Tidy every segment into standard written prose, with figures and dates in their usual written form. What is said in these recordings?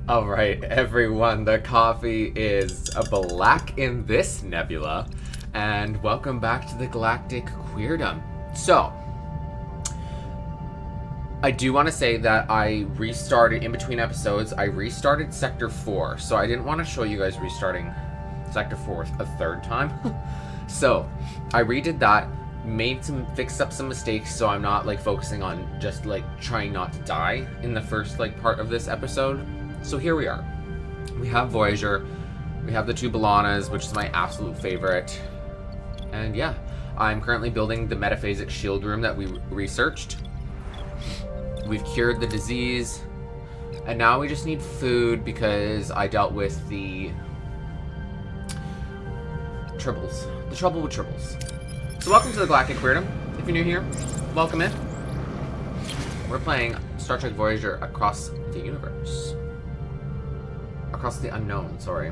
Alright, everyone, the coffee is a black in this nebula, and welcome back to the Galactic Queerdom. So, I do want to say that I restarted, in between episodes, I restarted Sector 4, so I didn't want to show you guys restarting Sector 4 a third time. So, I redid that, fixed up some mistakes, so I'm not, focusing on just, trying not to die in the first, part of this episode. So here we are. We have Voyager, we have the two Balanas, which is my absolute favorite. And yeah, I'm currently building the metaphasic shield room that we researched. We've cured the disease, and now we just need food because I dealt with the tribbles. The trouble with tribbles. So welcome to the Galactic Queerdom. If you're new here, welcome in. We're playing Star Trek Voyager across the universe. Across the unknown, sorry.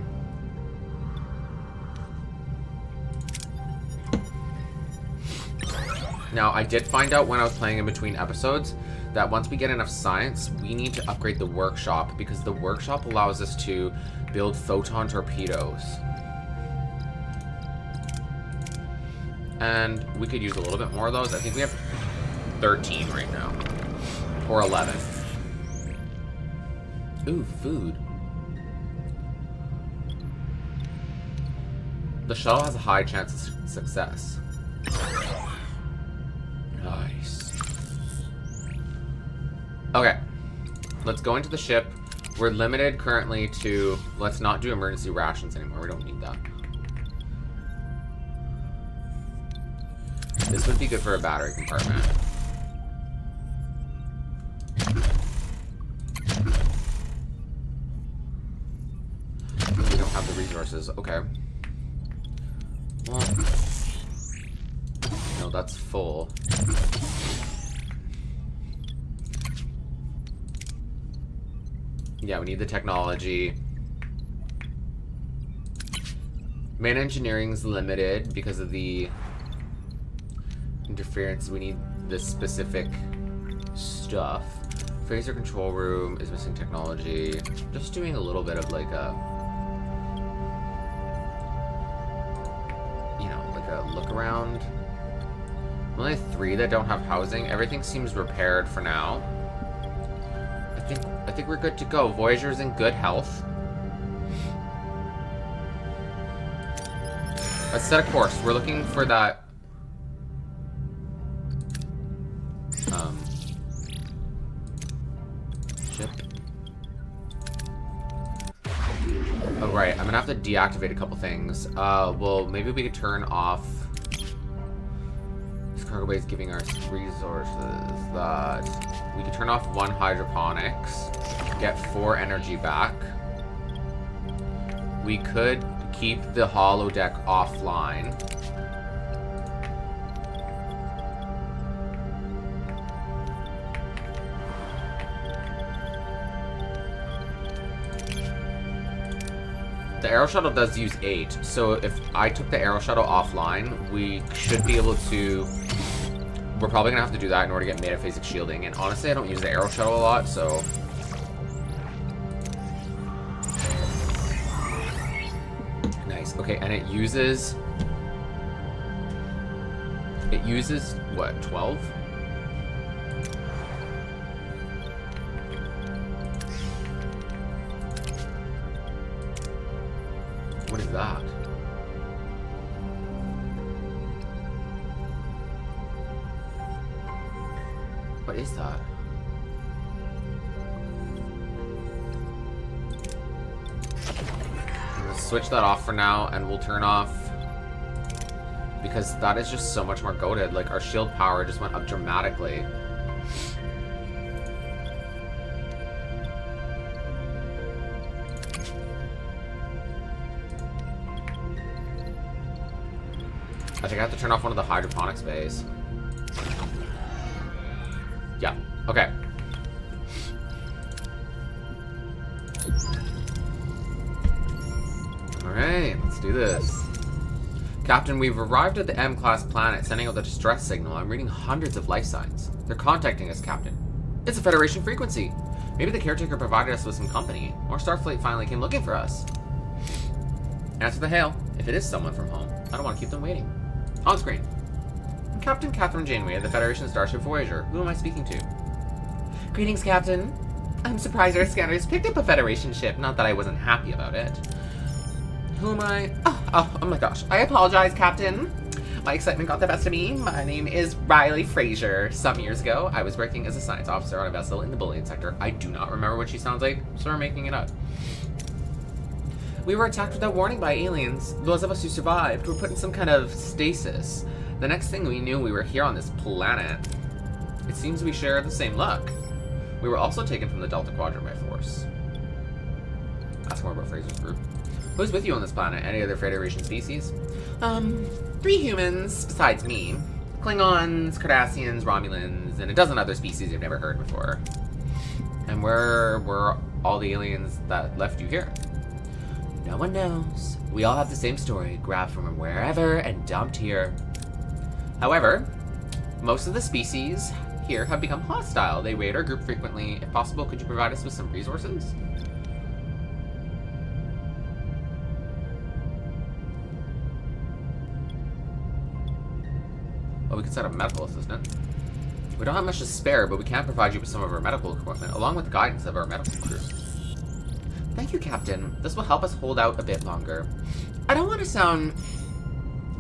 Now, I did find out when I was playing in between episodes that once we get enough science, we need to upgrade the workshop because the workshop allows us to build photon torpedoes. And we could use a little bit more of those. I think we have 13 right now. Or 11. Ooh, food. The shuttle has a high chance of success. Nice. Okay. Let's go into the ship. We're limited currently to... Let's not do emergency rations anymore. We don't need that. This would be good for a battery compartment. We don't have the resources. Okay. Well, no, that's full. Yeah, we need the technology. Main engineering's limited because of the interference. We need this specific stuff. Phaser control room is missing technology. Just doing a little bit of a look around. Only 3 that don't have housing. Everything seems repaired for now. I think we're good to go. Voyager's in good health. Let's set a course. We're looking for that ship. Oh right, I'm gonna have to deactivate a couple things. Well, maybe we could turn off. This cargo bay is giving us resources that we could turn off 1 hydroponics, get 4 energy back. We could keep the holodeck offline. The Aero Shuttle does use 8, so if I took the Aero Shuttle offline, we should be able to... We're probably going to have to do that in order to get metaphasic shielding, and honestly, I don't use the Aero Shuttle a lot, so... Nice. Okay, and it uses... what, 12? What is that? What is that? Let's switch that off for now, and we'll turn off... Because that is just so much more goated. Like, our shield power just went up dramatically. I think I have to turn off one of the hydroponics bays. Yeah, okay. Alright, let's do this. Captain, we've arrived at the M-class planet, sending out the distress signal. I'm reading hundreds of life signs. They're contacting us, Captain. It's a Federation frequency. Maybe the caretaker provided us with some company, or Starfleet finally came looking for us. Answer the hail. If it is someone from home, I don't want to keep them waiting. On screen. I'm Captain Catherine Janeway of the Federation Starship Voyager. Who am I speaking to? Greetings, Captain. I'm surprised our scanners picked up a Federation ship, not that I wasn't happy about it. Who am I? Oh my gosh. I apologize, Captain. My excitement got the best of me. My name is Riley Fraser. Some years ago, I was working as a science officer on a vessel in the Bullion sector. I do not remember what she sounds like, so we're making it up. We were attacked without warning by aliens. Those of us who survived were put in some kind of stasis. The next thing we knew, we were here on this planet. It seems we share the same luck. We were also taken from the Delta Quadrant by force. Ask more about Fraser's group. Who's with you on this planet? Any other Federation species? 3 humans, besides me. Klingons, Cardassians, Romulans, and a dozen other species you've never heard before. And where were all the aliens that left you here? No one knows. We all have the same story, grabbed from wherever and dumped here. However, most of the species here have become hostile. They raid our group frequently. If possible, could you provide us with some resources? Well, we could set up a medical assistant. We don't have much to spare, but we can provide you with some of our medical equipment, along with the guidance of our medical crew. Thank you, Captain. This will help us hold out a bit longer. I don't want to sound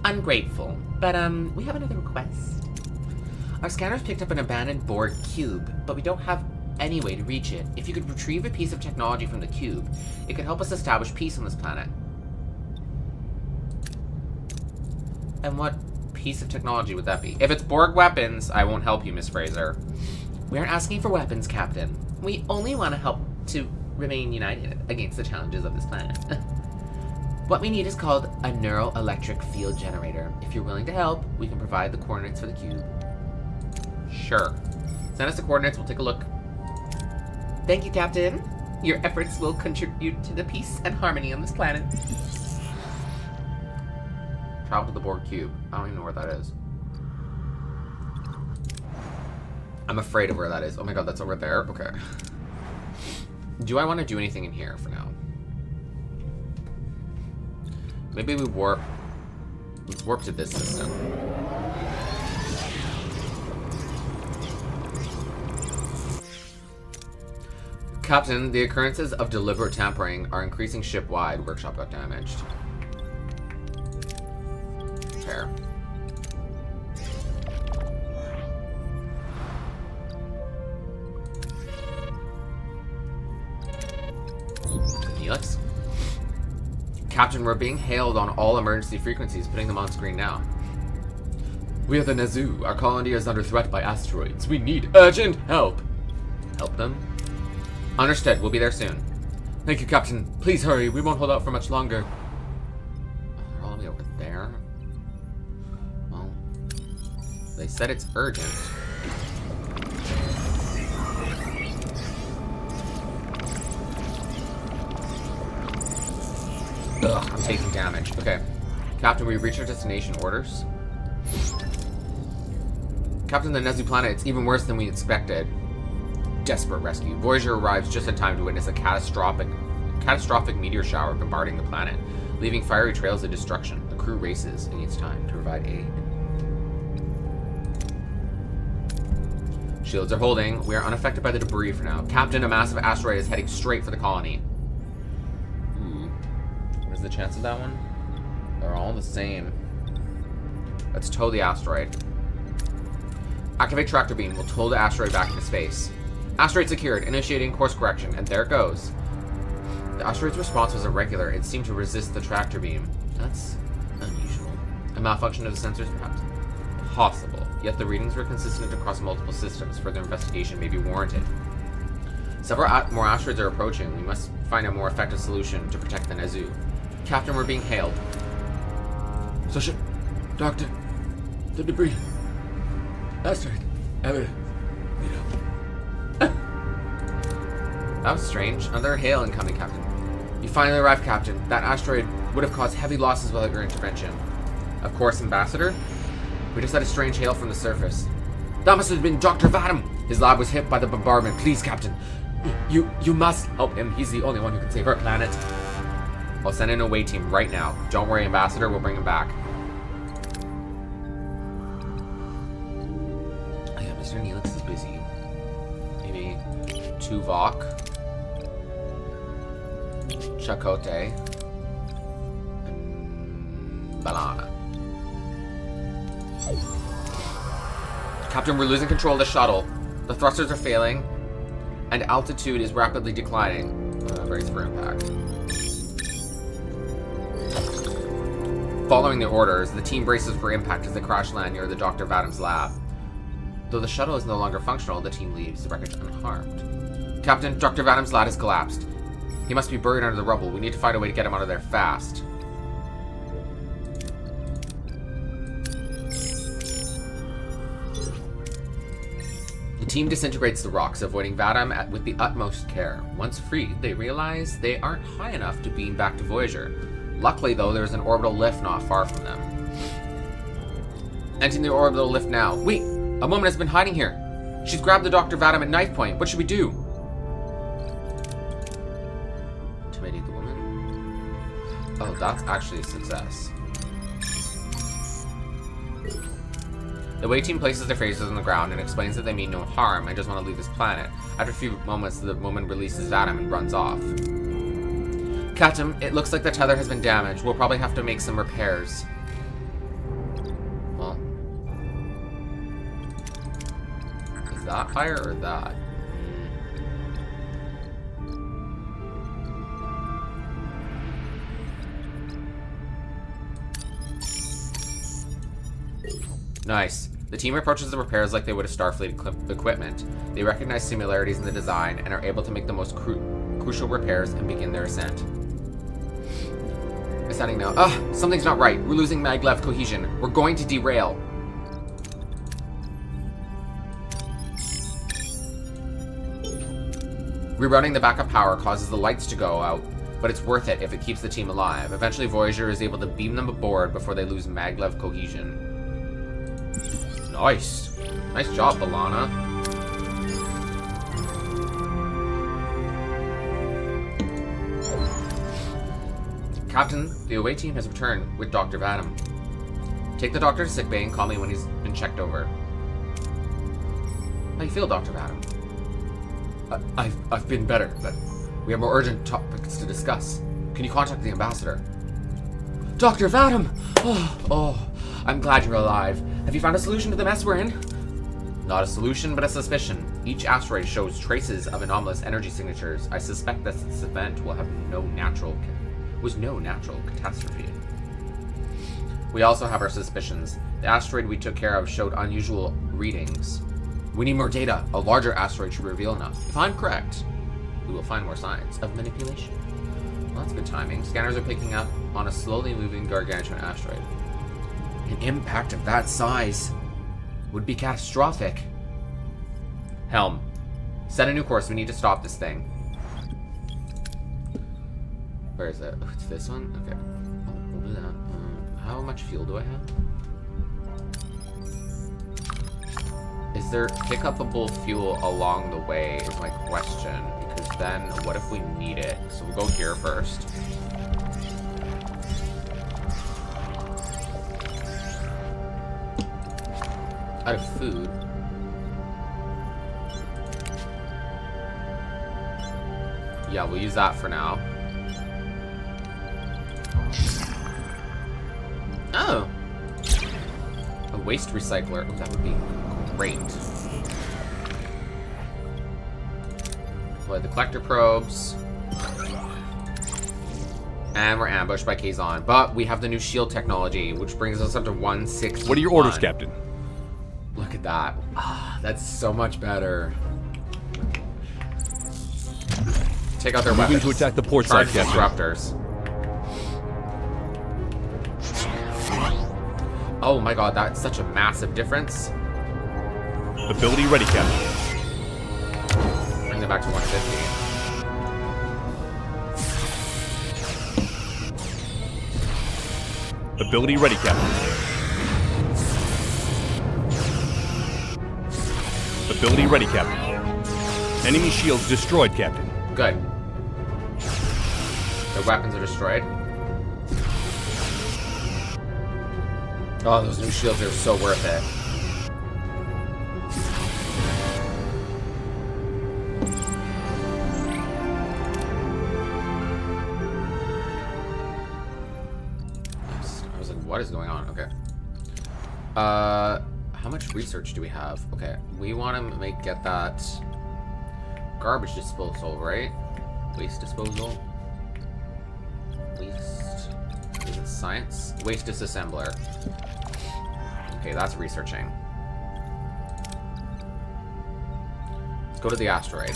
ungrateful, but we have another request. Our scanners picked up an abandoned Borg cube, but we don't have any way to reach it. If you could retrieve a piece of technology from the cube, it could help us establish peace on this planet. And what piece of technology would that be? If it's Borg weapons, I won't help you, Miss Fraser. We aren't asking for weapons, Captain. We only want to help to remain united against the challenges of this planet. What we need is called a neuroelectric field generator. If you're willing to help, we can provide the coordinates for the cube. Sure. Send us the coordinates, we'll take a look. Thank you, Captain. Your efforts will contribute to the peace and harmony on this planet. Travel to the Borg cube. I don't even know where that is. I'm afraid of where that is. Oh my god, that's over there? Okay. Do I want to do anything in here for now? Maybe we warp. Let's warp to this system. Captain, the occurrences of deliberate tampering are increasing ship-wide. Workshop got damaged. Fair. Helix. Captain, we're being hailed on all emergency frequencies, putting them on screen now. We are the Nazu. Our colony is under threat by asteroids. We need urgent help. Help them? Understood. We'll be there soon. Thank you, Captain. Please hurry. We won't hold out for much longer. They're all the way over there. Well, they said it's urgent. Ugh, I'm taking damage. Okay. Captain, we've reached our destination. Orders? Captain, the Nezu planet, it's even worse than we expected. Desperate rescue. Voyager arrives just in time to witness a catastrophic meteor shower bombarding the planet, leaving fiery trails of destruction. The crew races against time to provide aid. Shields are holding. We are unaffected by the debris for now. Captain, a massive asteroid is heading straight for the colony. What is the chance of that one? They're all the same. Let's tow the asteroid. Activate tractor beam. We'll tow the asteroid back into space. Asteroid secured. Initiating course correction. And there it goes. The asteroid's response was irregular. It seemed to resist the tractor beam. That's unusual. A malfunction of the sensors, perhaps? Possible. Yet the readings were consistent across multiple systems. Further investigation may be warranted. Several more asteroids are approaching. We must find a more effective solution to protect the Nazu. Captain, we're being hailed. Sasha, Doctor, the debris. Asteroid. That was strange. Another hail incoming, Captain. You finally arrived, Captain. That asteroid would have caused heavy losses without your intervention. Of course, Ambassador. We just had a strange hail from the surface. That must have been Dr. Vadim. His lab was hit by the bombardment. Please, Captain. You must help him. He's the only one who can save our planet. I'll send in a away team right now. Don't worry, Ambassador. We'll bring him back. Oh yeah, Mr. Neelix is busy. Maybe Tuvok, Chakotay, and Balana. Captain, we're losing control of the shuttle. The thrusters are failing, and altitude is rapidly declining. Brace for impact. Following the orders, the team braces for impact as they crash land near the Dr. Vadam's lab. Though the shuttle is no longer functional, the team leaves the wreckage unharmed. Captain, Dr. Vadam's lab has collapsed. He must be buried under the rubble. We need to find a way to get him out of there fast. The team disintegrates the rocks, avoiding Vadam with the utmost care. Once freed, they realize they aren't high enough to beam back to Voyager. Luckily, though, there's an orbital lift not far from them. Entering the orbital lift now. Wait! A woman has been hiding here. She's grabbed the Dr. Vadam at knife point. What should we do? Intimidate the woman? Oh, that's actually a success. The away team places their faces on the ground and explains that they mean no harm and just want to leave this planet. After a few moments, the woman releases Vadam and runs off. Captain, it looks like the tether has been damaged. We'll probably have to make some repairs. Well, is that fire or that? Nice. The team approaches the repairs like they would a Starfleet equipment. They recognize similarities in the design and are able to make the most crucial repairs and begin their ascent. Ascending now. Something's not right. We're losing maglev cohesion. We're going to derail. Rerouting the backup power causes the lights to go out, but it's worth it if it keeps the team alive. Eventually, Voyager is able to beam them aboard before they lose maglev cohesion. Nice. Nice job, Balana. Captain, the away team has returned with Dr. Vadam. Take the doctor to sickbay and call me when he's been checked over. How you feel, Dr. Vadam? I've been better, but we have more urgent topics to discuss. Can you contact the ambassador? Dr. Vadam! Oh, I'm glad you're alive. Have you found a solution to the mess we're in? Not a solution, but a suspicion. Each asteroid shows traces of anomalous energy signatures. I suspect that this event will have no natural catastrophe. We also have our suspicions. The asteroid we took care of showed unusual readings. We need more data. A larger asteroid should reveal enough. If I'm correct, we will find more signs of manipulation. Well, that's good timing. Scanners are picking up on a slowly moving gargantuan asteroid. An impact of that size would be catastrophic. Helm, set a new course. We need to stop this thing. Where is it? Oh, it's this one? Okay. We'll do that. How much fuel do I have? Is there pick-upable fuel along the way is my question. Because then, what if we need it? So we'll go here first. Out of food. Yeah, we'll use that for now. Oh! A waste recycler. Oh, that would be great. Deploy the collector probes. And we're ambushed by Kazon. But we have the new shield technology, which brings us up to 160. What are your orders, Captain? Look at that. That's so much better. Take out their weapons. Moving to attack the port side, Captain. Disruptors. Oh my god, that's such a massive difference. Ability ready, Captain. Bring them back to 150. Ability ready, Captain. Ability ready, Captain. Enemy shields destroyed, Captain. Good. Their weapons are destroyed. Oh, those new shields are so worth it. I was like, what is going on? Okay. How much research do we have? Okay, we want to get that garbage disposal, right? Waste disposal. Waste. Is it science? Waste disassembler. Okay, that's researching. Let's go to the asteroid.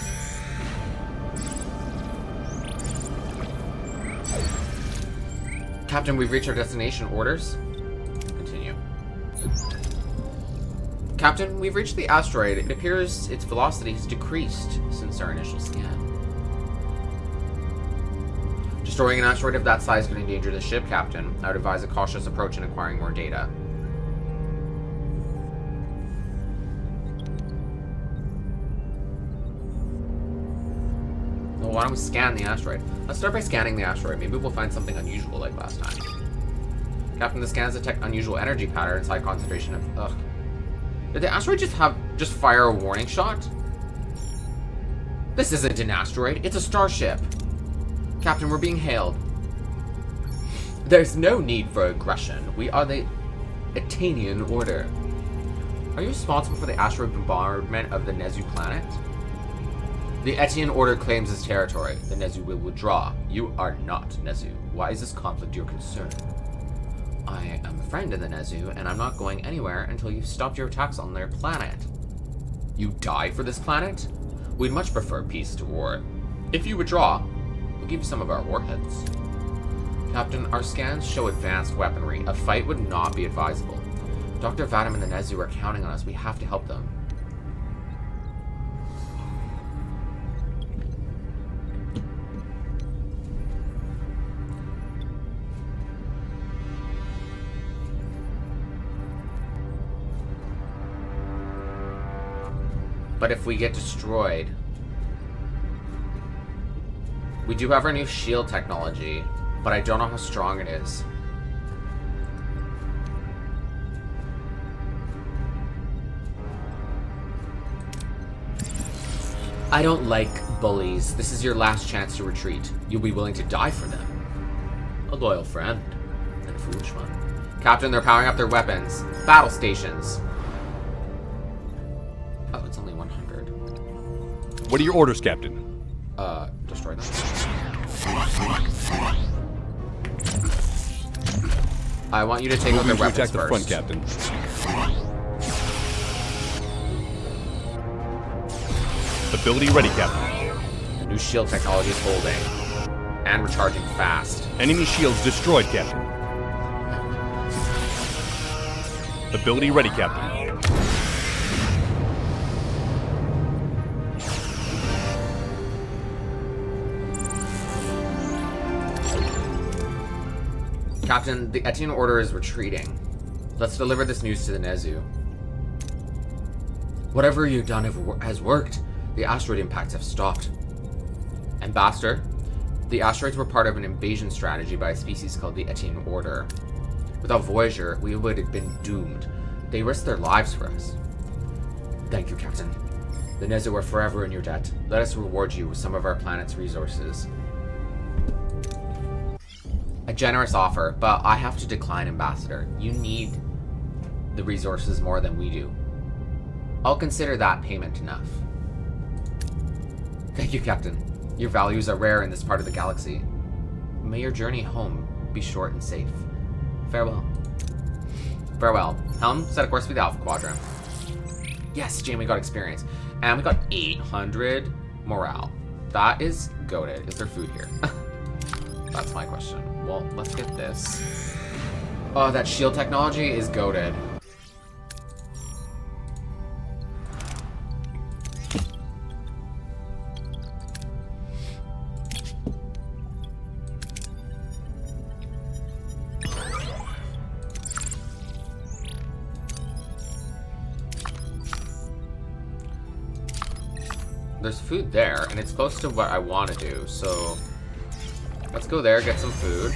Captain, we've reached our destination. Orders? Continue. Captain, we've reached the asteroid. It appears its velocity has decreased since our initial scan. Destroying an asteroid of that size could endanger the ship, Captain. I would advise a cautious approach in acquiring more data. Well, why don't we scan the asteroid? Let's start by scanning the asteroid. Maybe we'll find something unusual like last time. Captain, the scans detect unusual energy patterns, high concentration of... Ugh. Did the asteroid just fire a warning shot? This isn't an asteroid, it's a starship. Captain, we're being hailed. There's no need for aggression. We are the Etanian Order. Are you responsible for the asteroid bombardment of the Nezu planet? The Etian Order claims its territory. The Nezu will withdraw. You are not Nezu. Why is this conflict your concern? I am a friend of the Nezu, and I'm not going anywhere until you've stopped your attacks on their planet. You die for this planet? We'd much prefer peace to war. If you withdraw, we'll give you some of our warheads. Captain, our scans show advanced weaponry. A fight would not be advisable. Dr. Vadim and the Nezu are counting on us. We have to help them. But if we get destroyed... We do have our new shield technology, but I don't know how strong it is. I don't like bullies. This is your last chance to retreat. You'll be willing to die for them. A loyal friend. And a foolish one. Captain, they're powering up their weapons. Battle stations. Oh, it's only 100. What are your orders, Captain? Destroy them. I want you to take out their weapons attack the first. front, Captain. Ability ready, Captain. The new shield technology is holding. And recharging fast. Enemy shields destroyed, Captain. Ability ready, Captain. Captain, the Etienne Order is retreating. Let's deliver this news to the Nezu. Whatever you've done has worked. The asteroid impacts have stopped. Ambassador, the asteroids were part of an invasion strategy by a species called the Etienne Order. Without Voyager, we would have been doomed. They risked their lives for us. Thank you, Captain. The Nezu are forever in your debt. Let us reward you with some of our planet's resources. A generous offer, but I have to decline, Ambassador. You need the resources more than we do. I'll consider that payment enough. Thank you, Captain. Your values are rare in this part of the galaxy. May your journey home be short and safe. Farewell. Farewell. Helm, set a course for the Alpha Quadrant. Yes, Jamie got experience. And we got 800 morale. That is goated. Is there food here? That's my question. Well, let's get this. Oh, that shield technology is goated. There's food there, and it's close to what I want to do, so... Let's go there, get some food.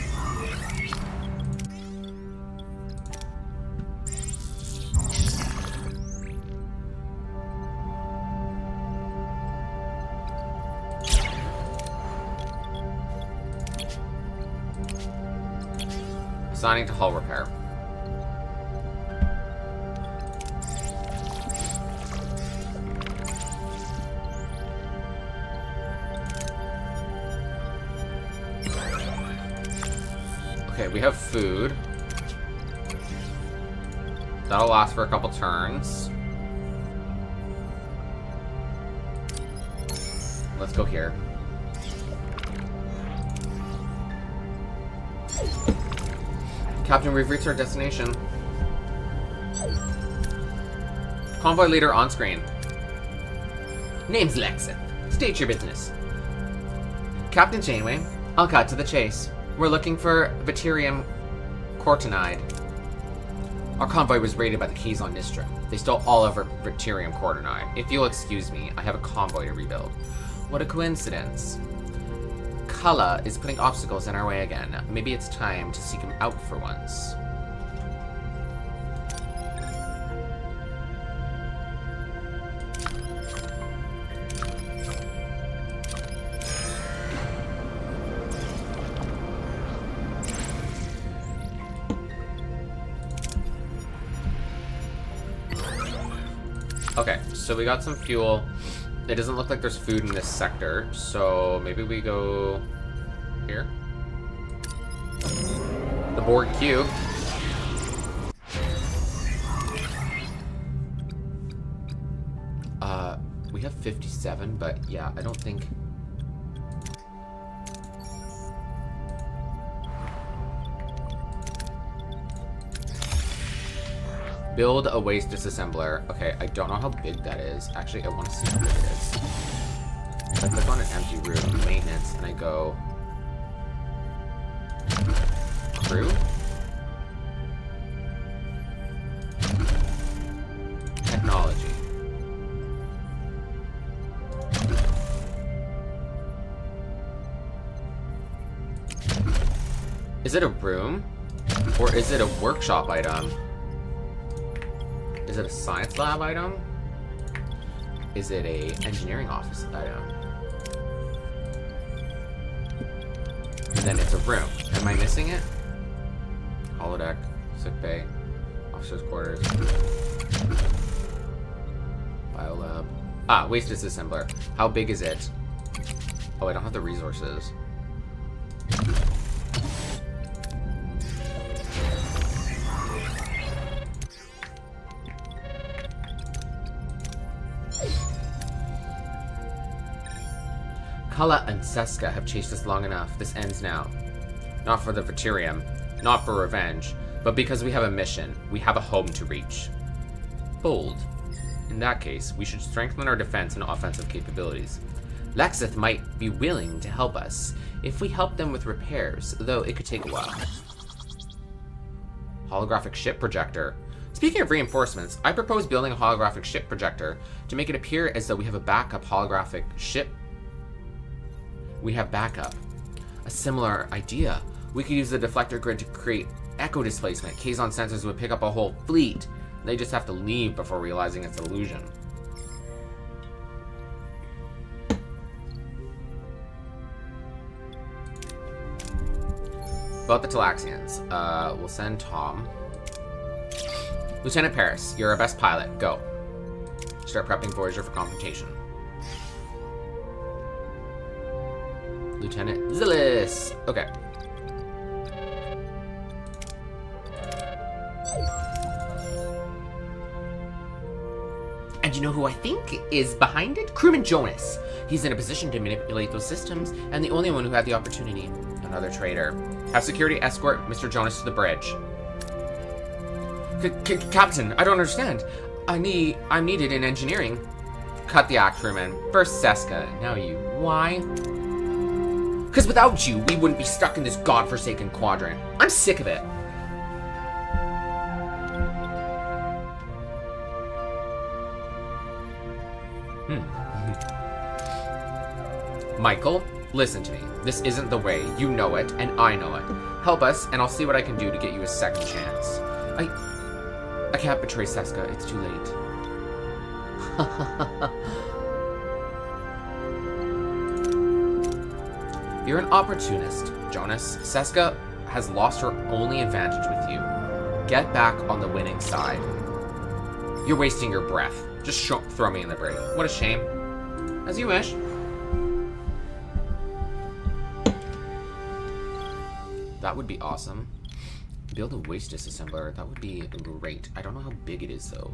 Assigning to hull repair. Okay, we have food. That'll last for a couple turns. Let's go here. Captain, we've reached our destination. Convoy leader on screen. Name's Lexith. State your business. Captain Janeway, I'll cut to the chase. We're looking for Deuterium Cortinide. Our convoy was raided by the Keys on Nistra. They stole all of our Deuterium Cortinide. If you'll excuse me, I have a convoy to rebuild. What a coincidence. Kala is putting obstacles in our way again. Maybe it's time to seek him out for once. Okay, so we got some fuel. It doesn't look like there's food in this sector, so maybe we go here. The Borg cube. We have 57, but yeah, I don't think... Build a waste disassembler. Okay, I don't know how big that is. Actually, I want to see how big it is. If I click on an empty room, maintenance, and I go... Crew? Technology. Is it a room? Or is it a workshop item? Is it a science lab item? Is it a engineering office item? And then it's a room. Am I missing it? Holodeck, sick bay, officers' quarters, biolab. Ah, waste disassembler. How big is it? Oh, I don't have the resources. Kala and Seska have chased us long enough. This ends now. Not for the Deuterium, not for revenge, but because we have a mission. We have a home to reach. Bold. In that case, we should strengthen our defense and offensive capabilities. Lexith might be willing to help us if we help them with repairs, though it could take a while. Holographic ship projector. Speaking of reinforcements, I propose building a holographic ship projector to make it appear as though we have a backup holographic ship. We have backup. A similar idea. We could use the deflector grid to create echo displacement. Kazon sensors would pick up a whole fleet. They just have to leave before realizing it's an illusion. About the Talaxians. We'll send Tom. Lieutenant Paris, you're our best pilot. Go. Start prepping Voyager for confrontation. Lieutenant Zillis. Okay. And you know who I think is behind it? Crewman Jonas. He's in a position to manipulate those systems, and the only one who had the opportunity. Another traitor. Have security escort Mr. Jonas to the bridge. Captain, I don't understand. I'm needed in engineering. Cut the act, crewman. First Seska, now you. Why? Because without you, we wouldn't be stuck in this godforsaken quadrant. I'm sick of it. Michael, listen to me. This isn't the way. You know it, and I know it. Help us, and I'll see what I can do to get you a second chance. I can't betray Seska. It's too late. You're an opportunist, Jonas. Seska has lost her only advantage with you. Get back on the winning side. You're wasting your breath. Just throw me in the brig. What a shame. As you wish. That would be awesome. Build a waste disassembler. That would be great. I don't know how big it is, though.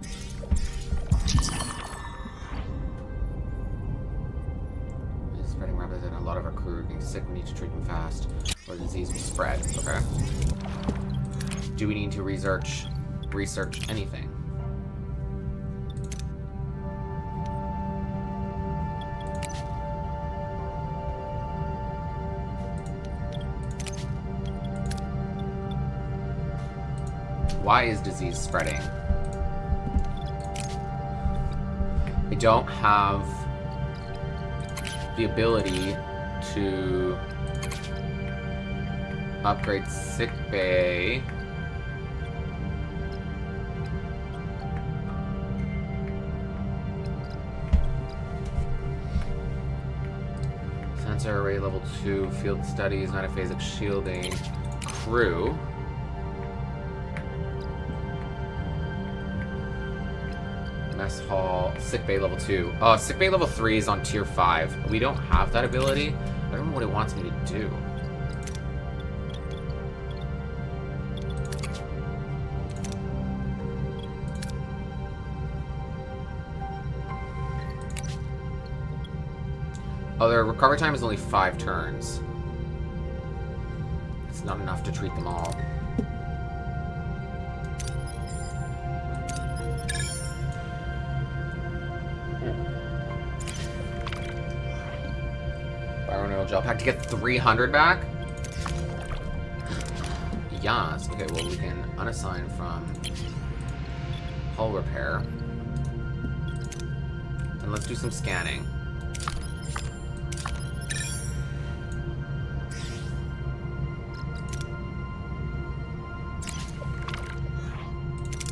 It's spreading rather than a lot of our crew are getting sick. We need to treat them fast, or the disease will spread. Okay. Do we need to research anything? Why is disease spreading? I don't have the ability to upgrade sickbay. Sensor array level 2, field studies, nanophasic shielding, crew. Mess hall, sickbay level 2. Sickbay level 3 is on tier 5. We don't have that ability. I don't know what it wants me to do. Oh, their recovery time is only 5 turns. It's not enough to treat them all. Neural gel pack to get 300 back? Yes. Okay, well, we can unassign from hull repair. And let's do some scanning.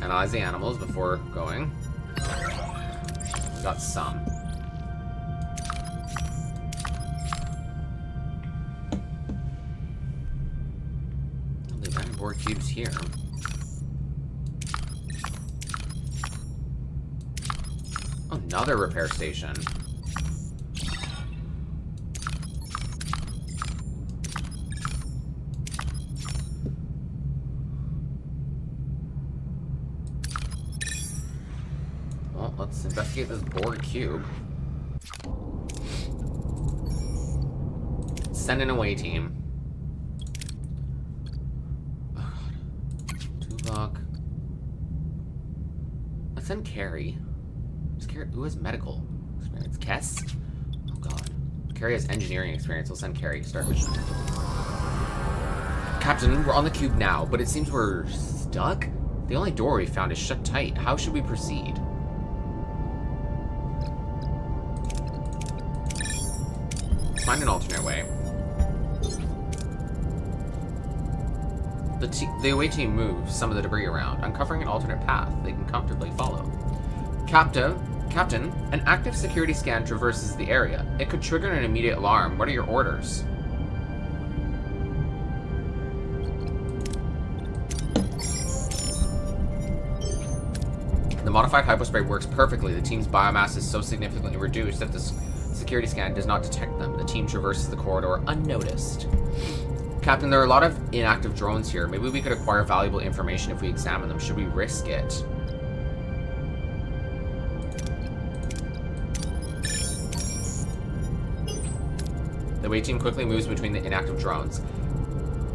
Analyze the animals before going. We got some. Board cubes here. Oh, another repair station. Well, let's investigate this board cube. Send an away team. Let's send Carrie. Who has medical experience? Kess? Oh god. Carrie has engineering experience. We'll send Carrie to start mission. Captain, we're on the cube now, but it seems we're stuck? The only door we found is shut tight. How should we proceed? Let's find an alternate way. The away team moves some of the debris around, uncovering an alternate path they can comfortably follow. Captain, an active security scan traverses the area. It could trigger an immediate alarm. What are your orders? The modified hypospray works perfectly. The team's biomass is so significantly reduced that the security scan does not detect them. The team traverses the corridor unnoticed. Captain, there are a lot of inactive drones here. Maybe we could acquire valuable information if we examine them. Should we risk it? The away team quickly moves between the inactive drones,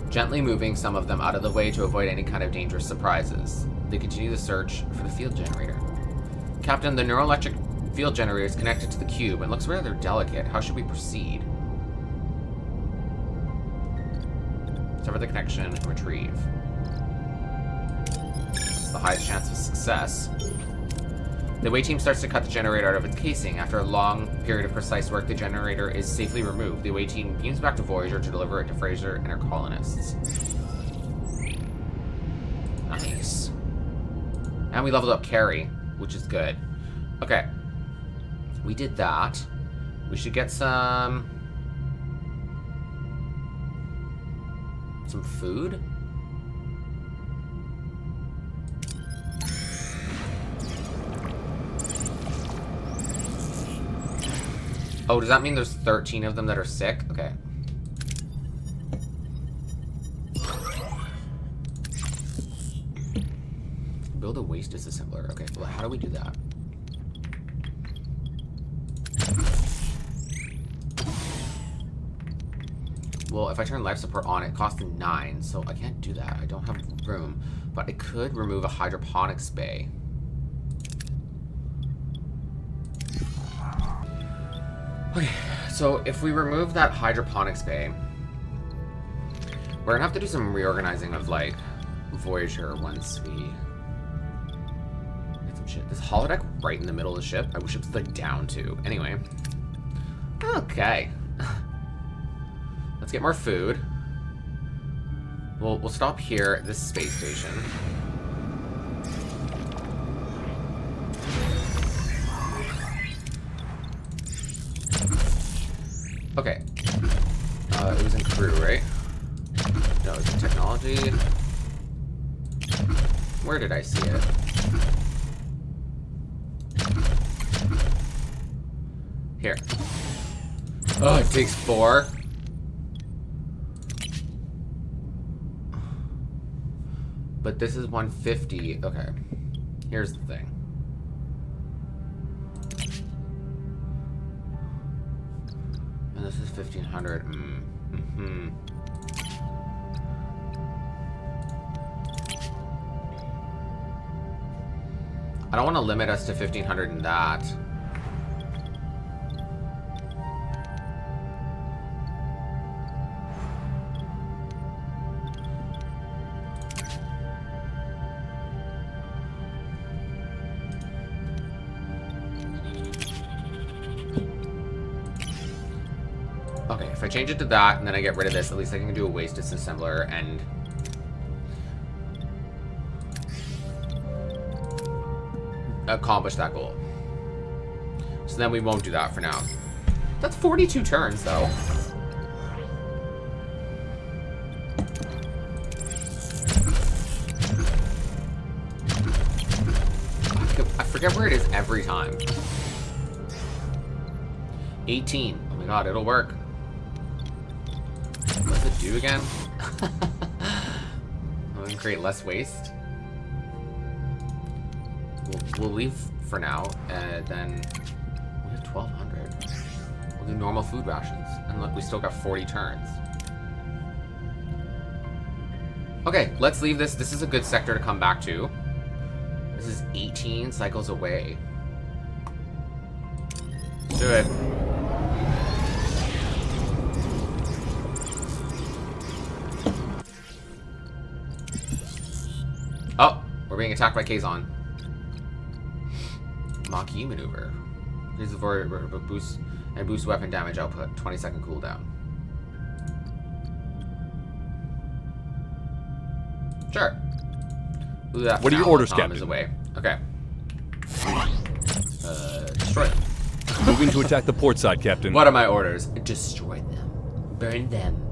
gently moving some of them out of the way to avoid any kind of dangerous surprises. They continue the search for the field generator. Captain, the neuroelectric field generator is connected to the cube and looks rather delicate. How should we proceed? Sever the connection and retrieve. That's the highest chance of success. The away team starts to cut the generator out of its casing. After a long period of precise work, the generator is safely removed. The away team beams back to Voyager to deliver it to Fraser and her colonists. Nice. And we leveled up Carrie, which is good. Okay. We did that. We should get some food? Oh, does that mean there's 13 of them that are sick? Okay. Build a waste disassembler. Okay, well, how do we do that? Well, if I turn life support on, it costs 9, so I can't do that. I don't have room. But I could remove a hydroponics bay. Okay, so if we remove that hydroponics bay, we're gonna have to do some reorganizing of, like, Voyager once we get some shit. This holodeck right in the middle of the ship, I wish it was, like, down to. Anyway. Okay. Let's get more food. We'll stop here at this space station. Okay. It was in crew, right? No, it was in technology. Where did I see it? Here. Oh, it takes 4. But this is 150. Okay. Here's the thing. And this is 1500. I don't want to limit us to 1500 in that. Okay, if I change it to that and then I get rid of this, at least I can do a waste disassembler and accomplish that goal. So then we won't do that for now. That's 42 turns, though. I forget where it is every time. 18. Oh my god, it'll work. What does it do again? I'm gonna create less waste. We'll leave for now, and then we have 1200. We'll do normal food rations. And look, we still got 40 turns. Okay, let's leave this. This is a good sector to come back to. This is 18 cycles away. Let's do it. Oh, we're being attacked by Kazon. Maquis maneuver. Here's the boost and boost weapon damage output. 20-second cooldown. Sure. We'll do that. What are your orders, Captain? Is away. Okay. Destroy them. Moving to attack the port side, Captain. What are my orders? Destroy them. Burn them.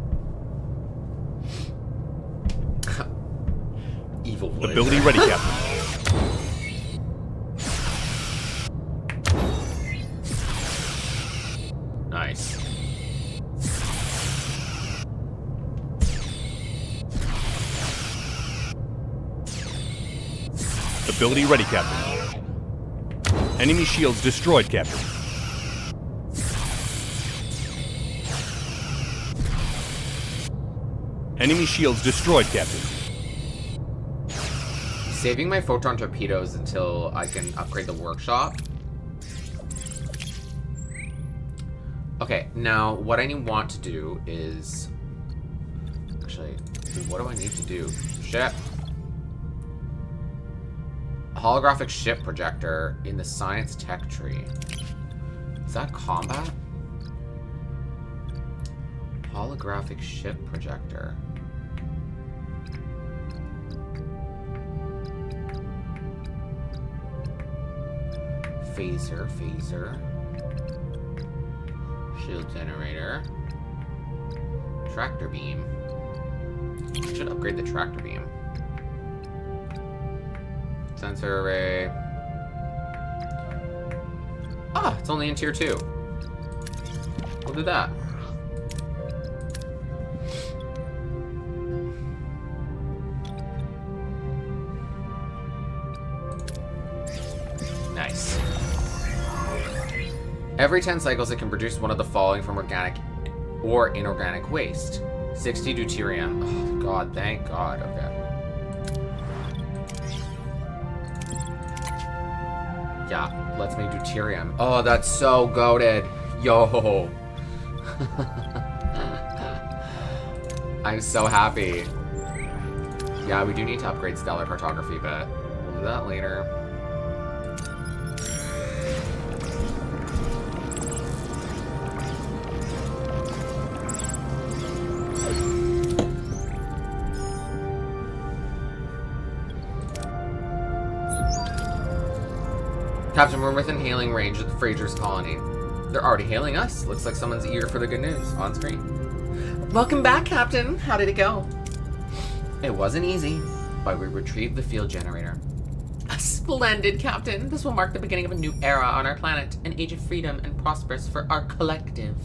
Evil Voyager. Ability ready, Captain. Nice. Ability ready, Captain. Enemy shields destroyed, Captain. Enemy shields destroyed, Captain. Saving my photon torpedoes until I can upgrade the workshop. Okay, now what I want to do is... Actually, what do I need to do? Shit. Holographic ship projector in the science tech tree. Is that combat? Holographic ship projector. Phaser. Shield generator. Tractor beam. Should upgrade the tractor beam. Sensor array. Ah, it's only in tier 2. We'll do that. Nice. Every 10 cycles, it can produce one of the following from organic or inorganic waste. 60 deuterium. Oh, God, thank God. Okay. Yeah, let's make deuterium. Oh, that's so goated. Yo. I'm so happy. Yeah, we do need to upgrade stellar cartography, but we'll do that later. Captain, we're within hailing range of the Voyager's colony. They're already hailing us. Looks like someone's eager for the good news. On screen. Welcome back, Captain. How did it go? It wasn't easy, but we retrieved the field generator. Splendid, Captain. This will mark the beginning of a new era on our planet. An age of freedom and prosperous for our collective.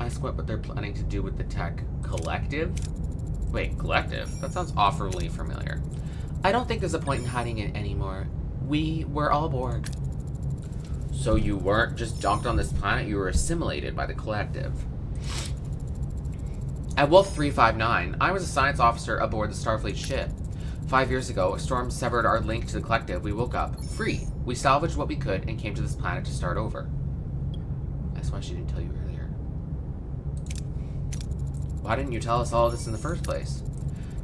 Ask what they're planning to do with the tech. Collective? Wait, collective? That sounds awfully familiar. I don't think there's a point in hiding it anymore. We were all Borg. So you weren't just dumped on this planet, you were assimilated by the collective. At Wolf 359, I was a science officer aboard the Starfleet ship. 5 years ago, a storm severed our link to the collective. We woke up, free. We salvaged what we could and came to this planet to start over. That's why she didn't tell you earlier. Why didn't you tell us all of this in the first place?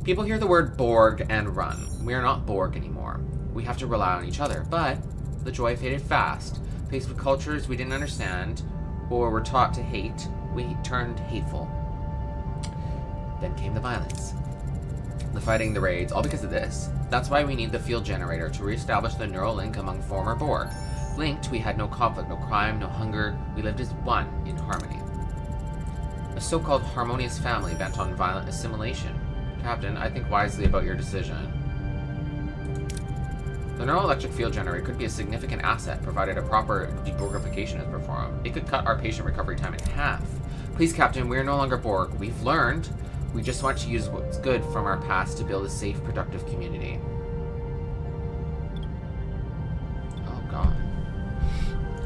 People hear the word Borg and run. We are not Borg anymore. We have to rely on each other, but the joy faded fast. Faced with cultures we didn't understand or were taught to hate, we turned hateful. Then came the violence. The fighting, the raids, all because of this. That's why we need the field generator to reestablish the neural link among former Borg. Linked, we had no conflict, no crime, no hunger. We lived as one in harmony. A so-called harmonious family bent on violent assimilation. Captain, I think wisely about your decision. The neuroelectric field generator could be a significant asset, provided a proper deborgification is performed. It could cut our patient recovery time in half. Please, Captain, we are no longer Borg. We've learned. We just want to use what's good from our past to build a safe, productive community. Oh, God.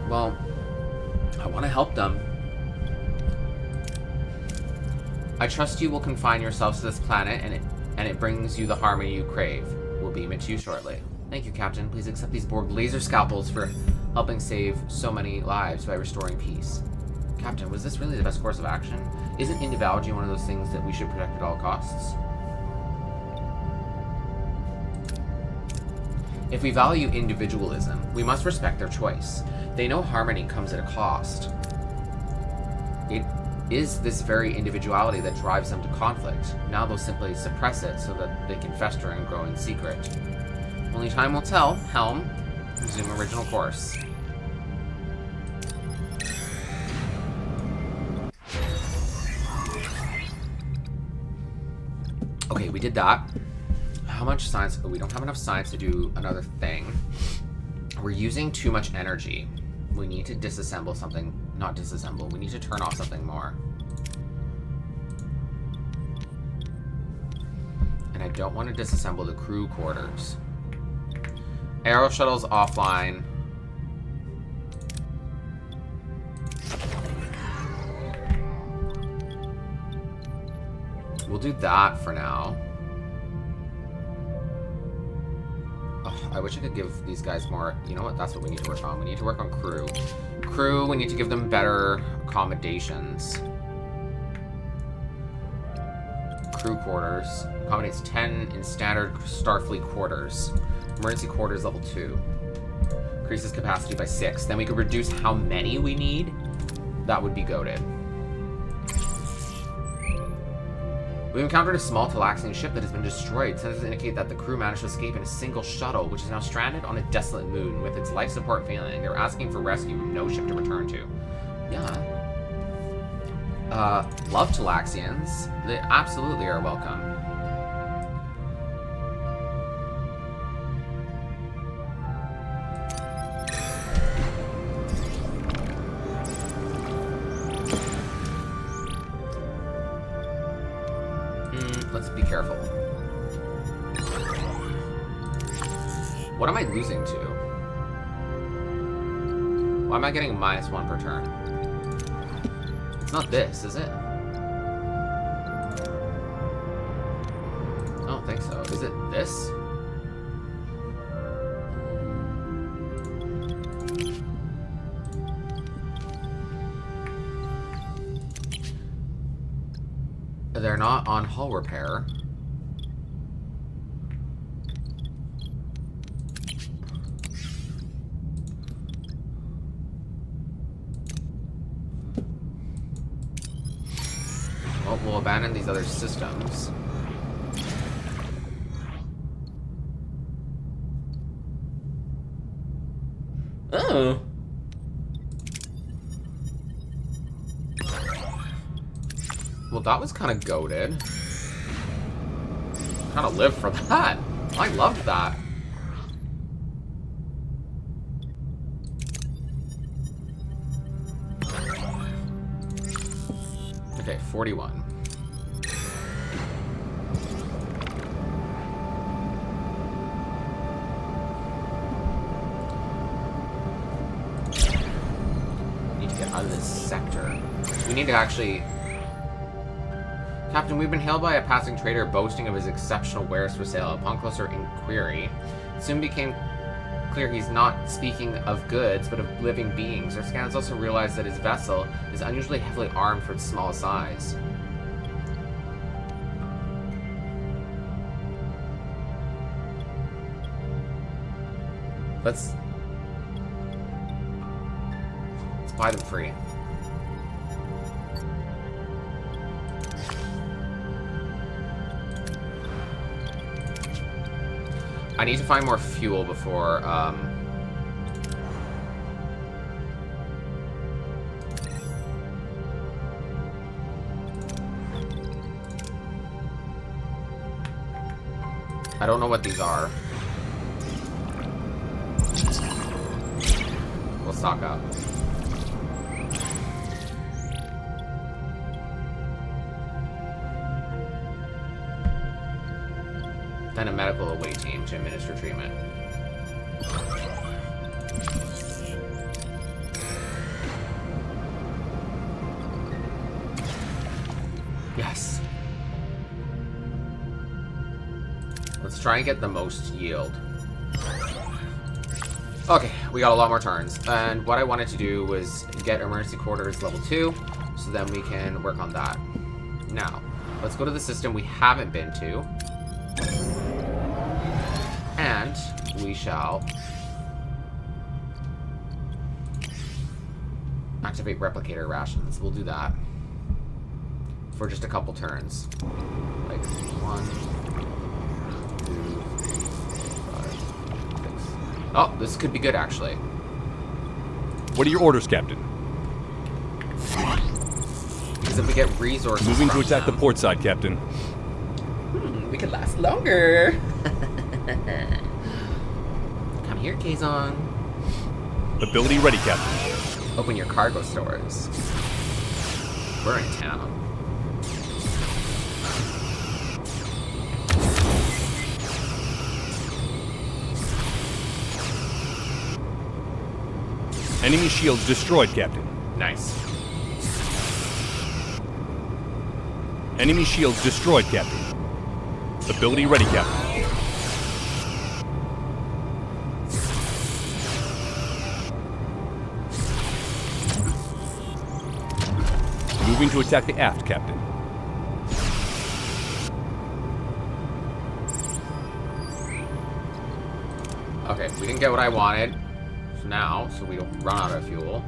Well, I want to help them. I trust you will confine yourselves to this planet, and it brings you the harmony you crave. We'll beam it to you shortly. Thank you, Captain. Please accept these Borg laser scalpels for helping save so many lives by restoring peace. Captain, was this really the best course of action? Isn't individuality one of those things that we should protect at all costs? If we value individualism, we must respect their choice. They know harmony comes at a cost. It is this very individuality that drives them to conflict. Now they'll simply suppress it so that they can fester and grow in secret. Only time will tell. Helm, resume original course. Okay, we did that. How much science? Oh, we don't have enough science to do another thing. We're using too much energy. We need to disassemble something. Not disassemble. We need to turn off something more. And I don't want to disassemble the crew quarters. Aero shuttle's offline. We'll do that for now. Oh, I wish I could give these guys more. You know what? That's what we need to work on. We need to work on crew. Crew, we need to give them better accommodations. Crew quarters. Accommodates 10 in standard Starfleet quarters. Emergency quarters level 2. Increases capacity by 6. Then we could reduce how many we need. That would be goated. We've encountered a small Talaxian ship that has been destroyed. Sensors indicate that the crew managed to escape in a single shuttle, which is now stranded on a desolate moon with its life support failing. They're asking for rescue with no ship to return to. Yeah. Love Talaxians. They absolutely are welcome. Let's be careful. What am I losing to? Why am I getting -1 per turn? It's not this, is it? I don't think so. Is it this? They're not on hull repair. Well, we'll abandon these other systems. Oh. Well, that was kind of goated. Kind of lived for that. I loved that. Okay, 41. Need to get out of this sector. We need to actually... Captain, we've been hailed by a passing trader boasting of his exceptional wares for sale. Upon closer inquiry, it soon became clear he's not speaking of goods, but of living beings. Our scans also realized that his vessel is unusually heavily armed for its small size. Let's buy them free. I need to find more fuel before, I don't know what these are. We'll stock up. Then a medical away team to administer treatment. Yes. Let's try and get the most yield. Okay, we got a lot more turns. And what I wanted to do was get emergency quarters level 2, so then we can work on that. Now, let's go to the system we haven't been to. And we shall activate replicator rations. We'll do that for just a couple turns. Like 1, 2, 3, 4, 5, 6. Oh, this could be good actually. What are your orders, Captain? Because if we get resources, moving to from attack them, the port side, Captain. We could last longer. Come here, Kazon. Ability ready, Captain. Open your cargo stores. We're in town. Enemy shields destroyed, Captain. Nice. Enemy shields destroyed, Captain. Ability ready, Captain. Moving to attack the aft, Captain. Okay, we didn't get what I wanted now, so we don't run out of fuel.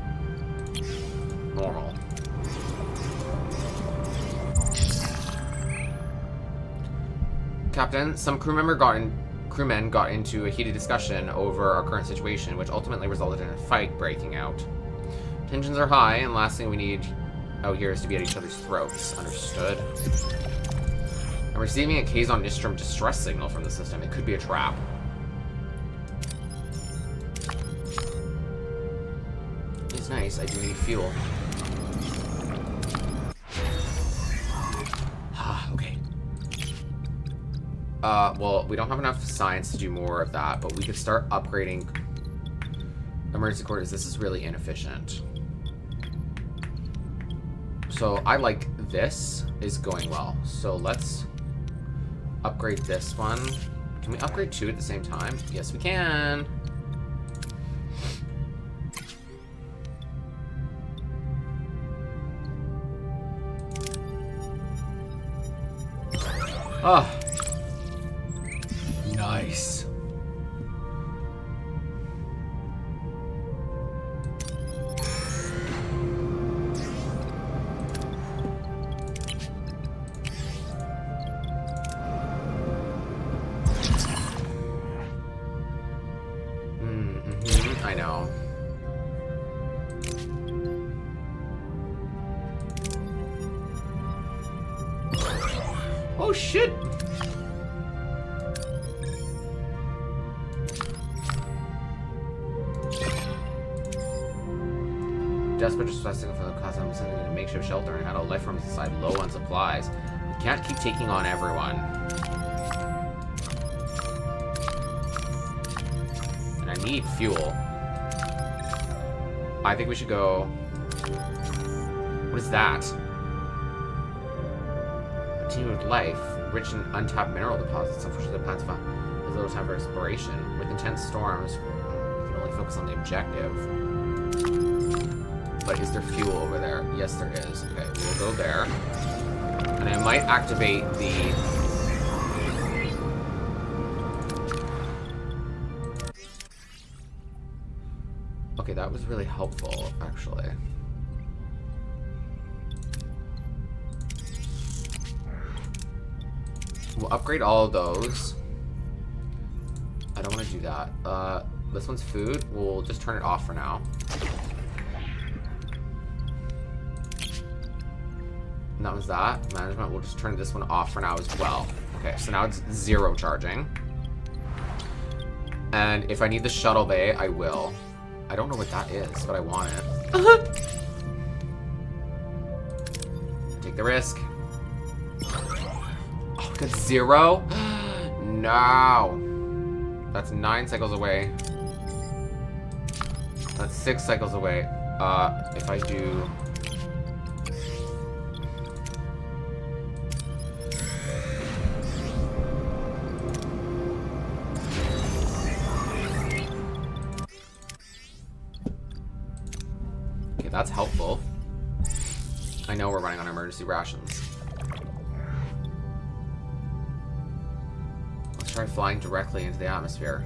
Normal. Captain, some crewmen got into a heated discussion over our current situation, which ultimately resulted in a fight breaking out. Tensions are high, and last thing we need out here is to be at each other's throats. Understood. I'm receiving a Kazon Nistrum distress signal from the system. It could be a trap. It's nice. I do need fuel. Okay. Well, we don't have enough science to do more of that, but we could start upgrading emergency quarters. This is really inefficient. So I like this is going well. So let's upgrade this one. Can we upgrade two at the same time? Yes, we can. Oh. Nice. I know. Oh shit! Desperate distressing for the cause I'm sending in a makeshift shelter and had all life forms inside low on supplies. We can't keep taking on everyone. And I need fuel. I think we should go... What is that? A team of life, rich in untapped mineral deposits. Unfortunately, the plants found has little time for exploration. With intense storms, we can only focus on the objective. But is there fuel over there? Yes, there is. Okay, we'll go there. And I might activate the... Okay, that was really helpful, actually. We'll upgrade all of those. I don't want to do that. This one's food. We'll just turn it off for now. And that was that. Management, we'll just turn this one off for now as well. Okay, so now it's 0 charging. And if I need the shuttle bay, I will. I don't know what that is, but I want it. Take the risk. Oh, we got 0? No. That's 9 cycles away. That's 6 cycles away. If I do... That's helpful. I know we're running on emergency rations. Let's try flying directly into the atmosphere.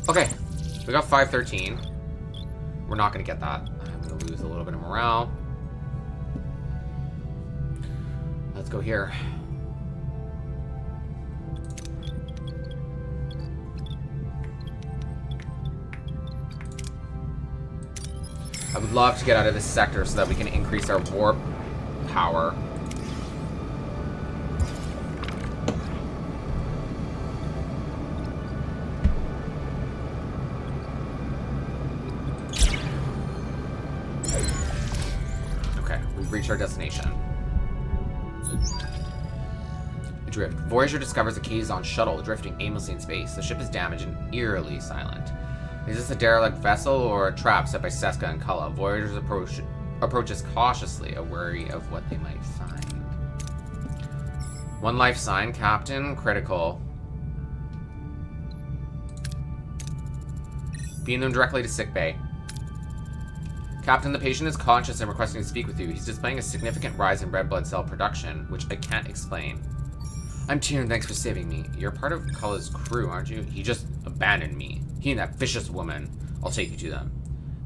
Okay, we got 513. We're not going to get that. I'm going to lose a little bit of morale. Let's go here. I would love to get out of this sector so that we can increase our warp power. Okay, we've reached our destination. Drift. Voyager discovers a Kazon shuttle drifting aimlessly in space. The ship is damaged and eerily silent. Is this a derelict vessel or a trap set by Seska and Cullen? Voyager's approaches cautiously, wary of what they might find. 1 life sign, Captain. Critical. Beam them directly to sickbay. Captain, the patient is conscious and requesting to speak with you. He's displaying a significant rise in red blood cell production, which I can't explain. I'm Tyrion, thanks for saving me. You're part of Kulla's crew, aren't you? He just abandoned me. He and that vicious woman. I'll take you to them.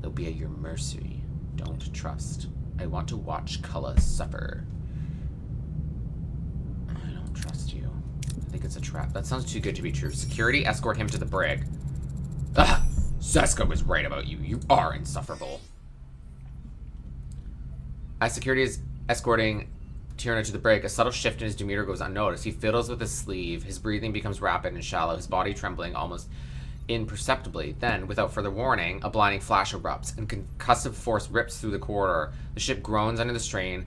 They'll be at your mercy. Don't trust. I want to watch Kulla suffer. I don't trust you. I think it's a trap. That sounds too good to be true. Security, escort him to the brig. Ugh! Seska was right about you. You are insufferable. As security is escorting Tyrion to the brig, a subtle shift in his demeanor goes unnoticed. He fiddles with his sleeve. His breathing becomes rapid and shallow, his body trembling almost imperceptibly. Then, without further warning, a blinding flash erupts, and concussive force rips through the corridor. The ship groans under the strain.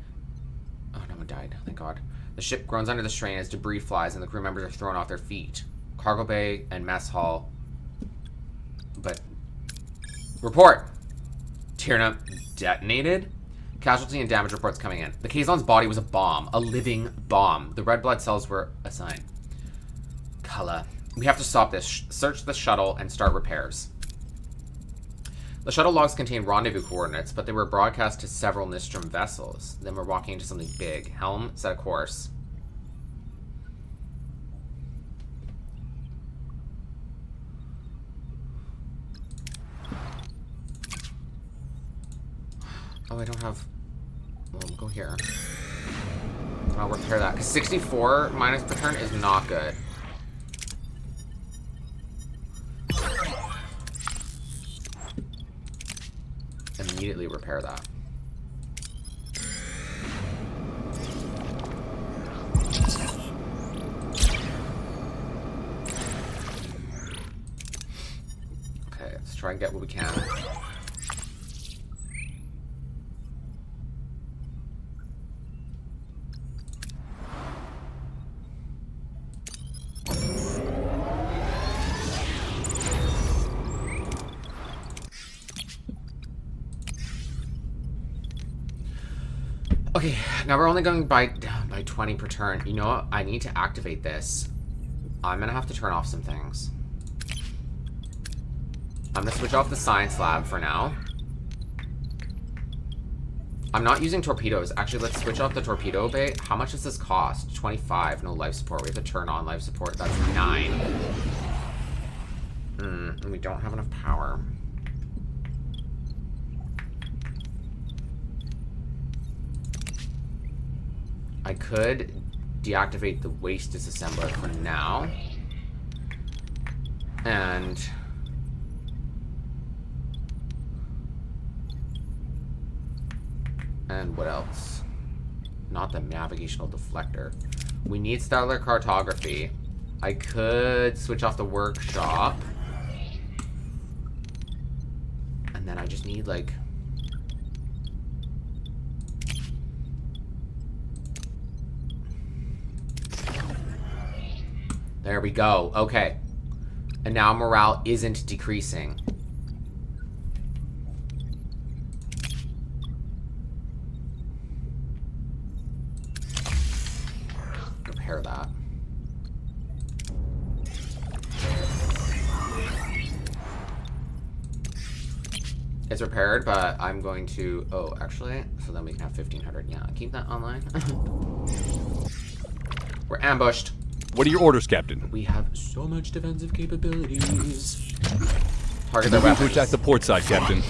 Oh, no one died. Thank God. The ship groans under the strain as debris flies and the crew members are thrown off their feet. Cargo bay and mess hall. But... Report! Tyrion detonated? Casualty and damage reports coming in. The Kazon's body was a bomb. A living bomb. The red blood cells were a sign. Kulla. We have to stop this. Search the shuttle and start repairs. The shuttle logs contain rendezvous coordinates, but they were broadcast to several Nistrum vessels. Then we're walking into something big. Helm, set a course. Oh, I don't have... Well, we'll go here. I'll repair that. Because 64 minus per turn is not good. Immediately repair that. Okay, let's try and get what we can. Okay, now we're only going by 20 per turn. You know what? I need to activate this. I'm gonna have to turn off some things. I'm gonna switch off the science lab for now. I'm not using torpedoes. Actually, let's switch off the torpedo bay. How much does this cost? 25. No life support. We have to turn on life support. That's 9. And we don't have enough power. I could deactivate the waste disassembler for now. And what else? Not the navigational deflector. We need stellar cartography. I could switch off the workshop. And then I just need like... There we go. Okay. And now morale isn't decreasing. Repair that. It's repaired, but I'm going to... Oh, actually, so then we can have 1,500. Yeah, keep that online. We're ambushed. What are your orders, Captain? We have so much defensive capabilities. Target their Moving weapons. to attack the port side, Captain.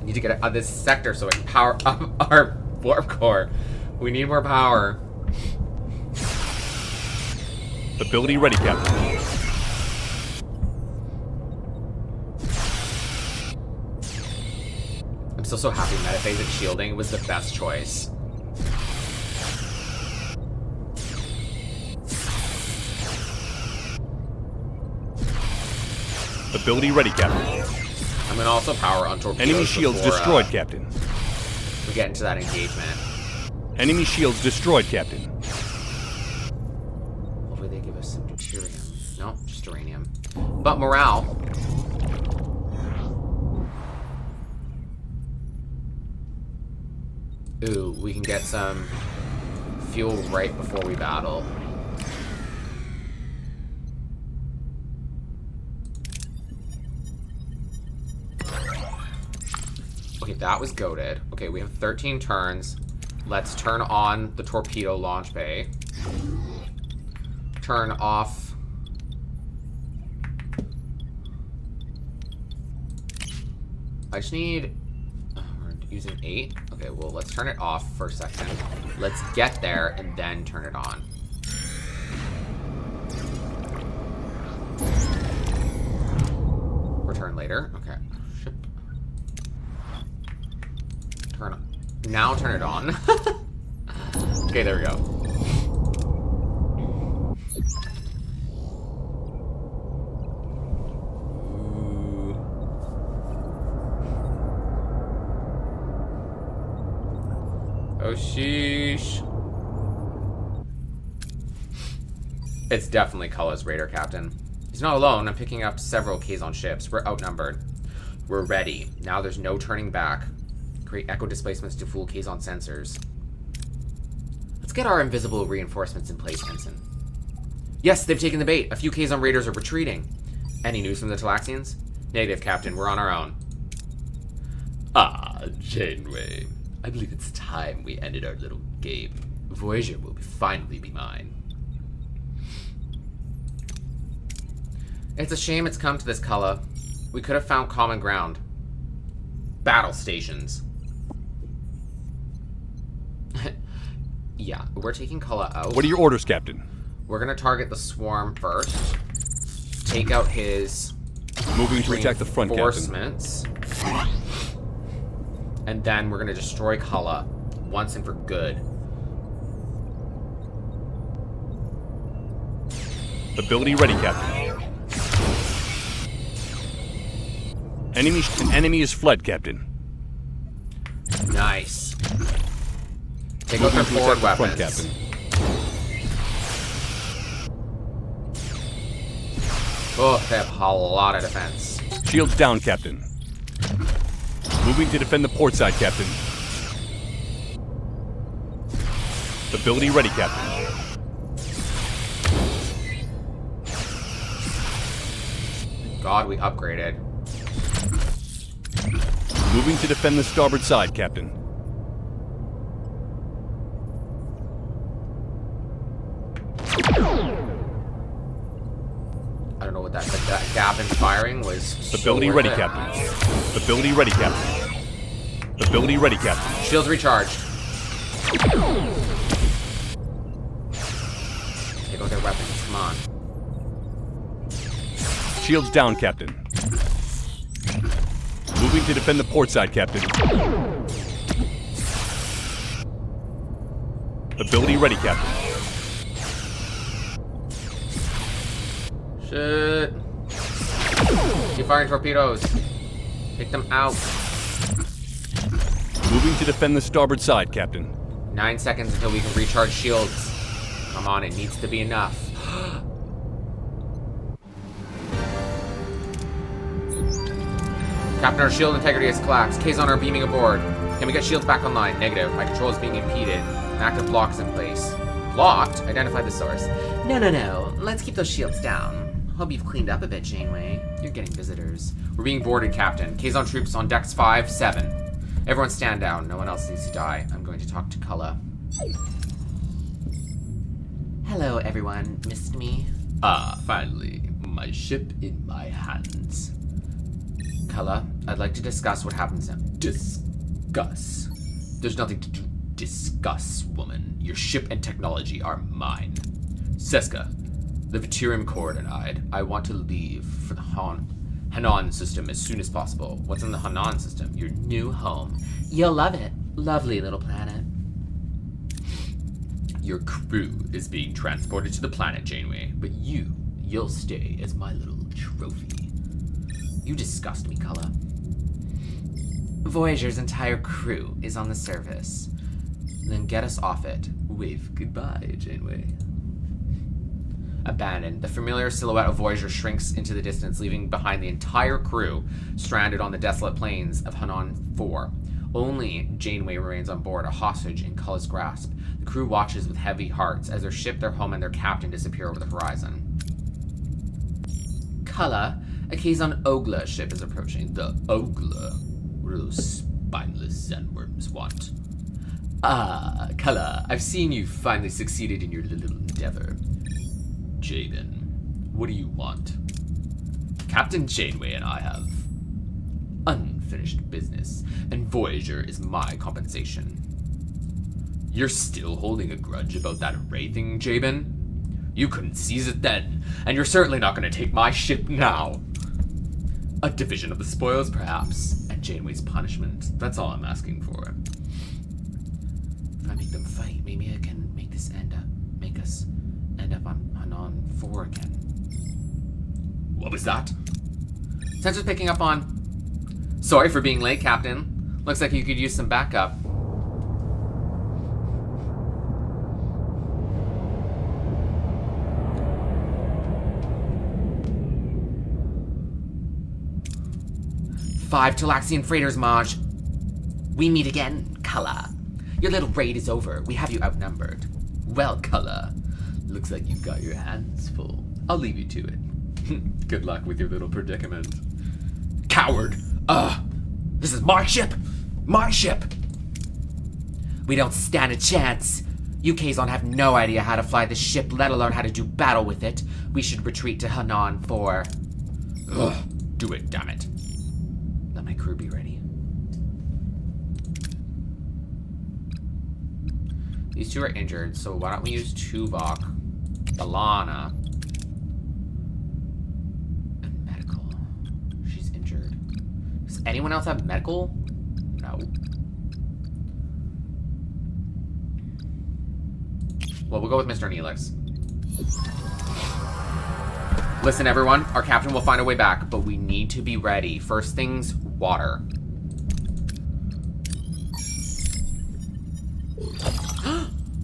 I need to get out of this sector so I can power up our warp core. We need more power. Ability ready, Captain. I'm still so happy metaphasic shielding was the best choice. Ability ready, Captain. I'm gonna also power on torpedoes. Enemy shields before, destroyed, Captain. we get into that engagement. Enemy shields destroyed, Captain. Hopefully they give us some deuterium. No, just uranium. But morale. Ooh, we can get some fuel right before we battle. Okay, that was goated. Okay, we have 13 turns. Let's turn on the torpedo launch bay. Turn off... I just need... we're using 8. Okay, well, let's turn it off for a second. Let's get there and then turn it on. Return later. Okay. Ship. Turn on. Now turn it on. Okay, there we go. Ooh. Oh, sheesh. It's definitely Kulla's Raider Captain. He's not alone. I'm picking up several Kazon ships. We're outnumbered. We're ready. Now there's no turning back. Create echo displacements to fool Kazon sensors. Let's get our invisible reinforcements in place, Ensign. Yes, they've taken the bait. A few Kazon raiders are retreating. Any news from the Talaxians? Negative, Captain. We're on our own. Ah, Janeway. I believe it's time we ended our little game. Voyager will finally be mine. It's a shame it's come to this, Kulla. We could have found common ground. Battle stations. Yeah, we're taking Kulla out. What are your orders, Captain? We're gonna target the swarm first. Take out his Moving to attack the front, Captain. reinforcements. And then we're gonna destroy Kulla once and for good. Ability ready, Captain. An enemy is fled, Captain. Nice. Take out their forward Front, weapons. Captain. Oh, they have a lot of defense. Shields down, Captain. Moving to defend the port side, Captain. Ability ready, Captain. God, we upgraded. Moving to defend the starboard side, Captain. I don't know what that gap in firing was. Ability so ready, worth it. Captain. Ability ready, Captain. Ability ready, Captain. Shields recharged. Take out their weapons. Come on. Shields down, Captain. Moving to defend the port side, Captain. Ability ready, Captain. Shit. Keep firing torpedoes. Take them out. Moving to defend the starboard side, Captain. 9 seconds until we can recharge shields. Come on, it needs to be enough. Captain, our shield integrity has collapsed. Kazon are beaming aboard. Can we get shields back online? Negative. My control is being impeded. An active block is in place. Blocked? Identify the source. No. Let's keep those shields down. Hope you've cleaned up a bit, Janeway. You're getting visitors. We're being boarded, Captain. Kazon troops on decks 5, 7. Everyone stand down. No one else needs to die. I'm going to talk to Kulla. Hello, everyone. Missed me? Ah, finally. My ship in my hands. Kulla, I'd like to discuss what happens now. Discuss? There's nothing to discuss, woman. Your ship and technology are mine. Seska, the Viturium coordinate. I want to leave for the Hanan system as soon as possible. What's in the Hanan system? Your new home. You'll love it. Lovely little planet. Your crew is being transported to the planet, Janeway, but you'll stay as my little trophy. You disgust me, Kulla. Voyager's entire crew is on the surface. Then get us off it. Wave goodbye, Janeway. Abandoned. The familiar silhouette of Voyager shrinks into the distance, leaving behind the entire crew stranded on the desolate plains of Hanan 4. Only Janeway remains on board, a hostage in Kulla's grasp. The crew watches with heavy hearts as their ship, their home, and their captain disappear over the horizon. Kulla, a Kazon Ogla ship is approaching. The Ogla? What do those spineless sandworms want? Ah, Kala, I've seen you finally succeeded in your little endeavor. Jabin, what do you want? Captain Janeway and I have unfinished business, and Voyager is my compensation. You're still holding a grudge about that array thing, Jabin? You couldn't seize it then, and you're certainly not going to take my ship now. A division of the spoils, perhaps, and Janeway's punishment. That's all I'm asking for. If I make them fight, maybe I can make us end up on Hanon 4 again. What was that? Sensor's picking up on... Sorry for being late, Captain. Looks like you could use some backup. Five Talaxian freighters, Maj. We meet again, Kala. Your little raid is over. We have you outnumbered. Well, Kala, looks like you've got your hands full. I'll leave you to it. Good luck with your little predicament. Coward! This is my ship! My ship! We don't stand a chance. You Kazon have no idea how to fly the ship, let alone how to do battle with it. We should retreat to Hanon 4. Ugh, do it, damn it. Let my crew be ready. These two are injured, so why don't we use Tuvok, Alana, and medical. She's injured. Does anyone else have medical? No. Well, we'll go with Mr. Neelix. Listen, everyone, our captain will find a way back, but we need to be ready. First things, water.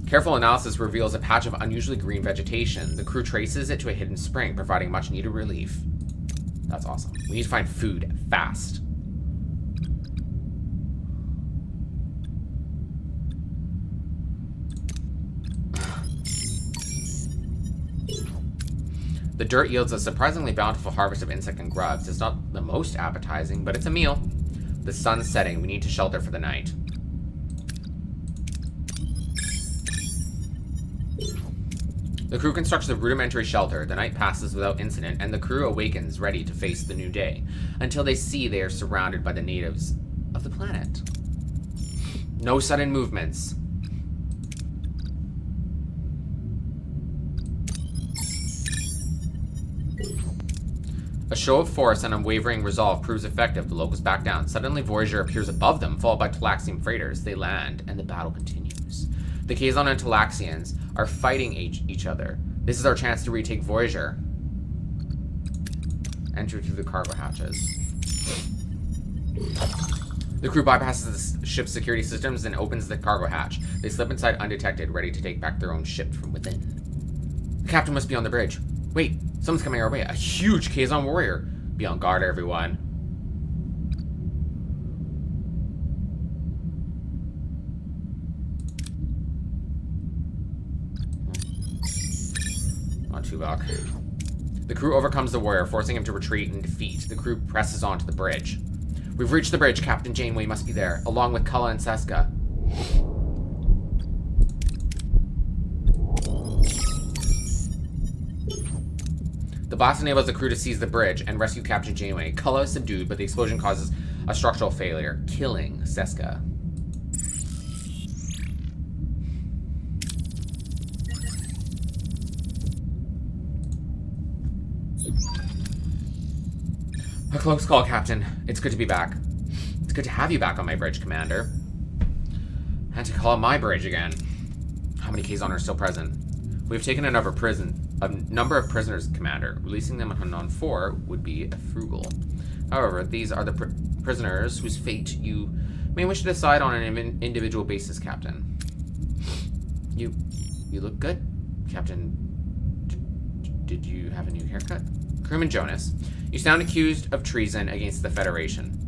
Careful analysis reveals a patch of unusually green vegetation. The crew traces it to a hidden spring, providing much needed relief. That's awesome. We need to find food fast. The dirt yields a surprisingly bountiful harvest of insect and grubs. It's not the most appetizing, but it's a meal. The sun's setting. We need to shelter for the night. The crew constructs a rudimentary shelter. The night passes without incident, and the crew awakens ready to face the new day, until they see they are surrounded by the natives of the planet. No sudden movements. A show of force and unwavering resolve proves effective. The locals back down. Suddenly, Voyager appears above them, followed by Talaxian freighters. They land, and the battle continues. The Kazon and Talaxians are fighting each other. This is our chance to retake Voyager. Enter through the cargo hatches. The crew bypasses the ship's security systems and opens the cargo hatch. They slip inside undetected, ready to take back their own ship from within. The captain must be on the bridge. Wait, someone's coming our way. A huge Kazon warrior. Be on guard, everyone. On Tuvok. The crew overcomes the warrior, forcing him to retreat and defeat. The crew presses on to the bridge. We've reached the bridge. Captain Janeway must be there, along with Kala and Seska. The blast enables the crew to seize the bridge and rescue Captain Janeway. Kala is subdued, but the explosion causes a structural failure, killing Seska. A close call, Captain. It's good to be back. It's good to have you back on my bridge, Commander. And to call on my bridge again. How many Kazon are still present? We've taken a number of prisoners, Commander. Releasing them on Hanon 4 would be frugal. However, these are the prisoners whose fate you may wish to decide on an individual basis, Captain. You look good, Captain. Did you have a new haircut? Crewman Jonas, you sound accused of treason against the Federation.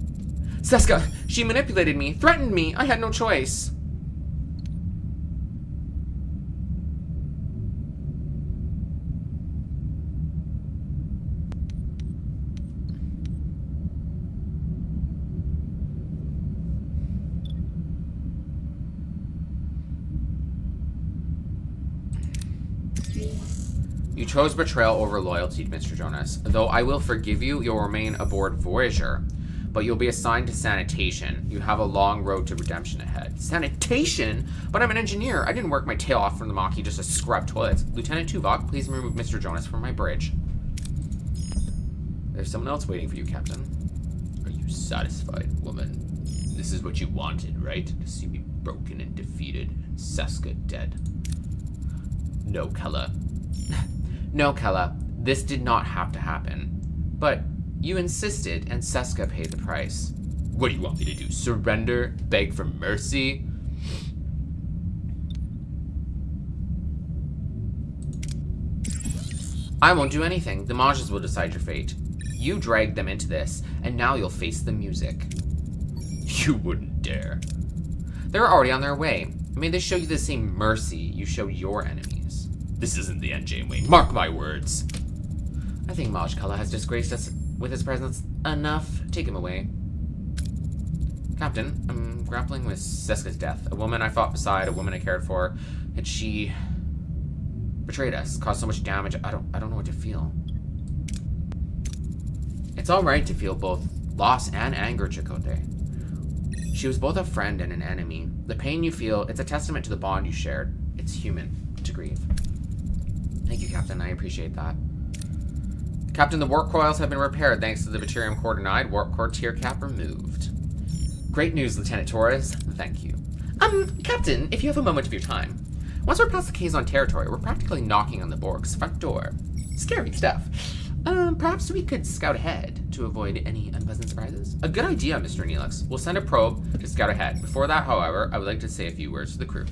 Seska, she manipulated me, threatened me. I had no choice. You chose betrayal over loyalty, Mr. Jonas. Though I will forgive you, you'll remain aboard Voyager. But you'll be assigned to sanitation. You have a long road to redemption ahead. Sanitation? But I'm an engineer. I didn't work my tail off from the Maquis just to scrub toilets. Lieutenant Tuvix, please remove Mr. Jonas from my bridge. There's someone else waiting for you, Captain. Are you satisfied, woman? This is what you wanted, right? To see me broken and defeated. Seska dead. No, Kella. No, Kella. This did not have to happen. But you insisted, and Seska paid the price. What do you want me to do? Surrender? Beg for mercy? I won't do anything. The Mages will decide your fate. You dragged them into this, and now you'll face the music. You wouldn't dare. They're already on their way. May they show you the same mercy you showed your enemies. This isn't the end, Janeway. Mark my words. I think Maj Kala has disgraced us with his presence enough. Take him away. Captain, I'm grappling with Seska's death. A woman I fought beside, a woman I cared for, and she betrayed us, caused so much damage. I don't know what to feel. It's all right to feel both loss and anger, Chakotay. She was both a friend and an enemy. The pain you feel, it's a testament to the bond you shared. It's human to grieve. Thank you, Captain. I appreciate that. Captain, the warp coils have been repaired thanks to the Deuterium core denied. Warp core tier cap removed. Great news, Lieutenant Torres. Thank you. Captain, if you have a moment of your time. Once we're past the Kazon territory, we're practically knocking on the Borg's front door. Scary stuff. Perhaps we could scout ahead to avoid any unpleasant surprises. A good idea, Mr. Neelix. We'll send a probe to scout ahead. Before that, however, I would like to say a few words to the crew.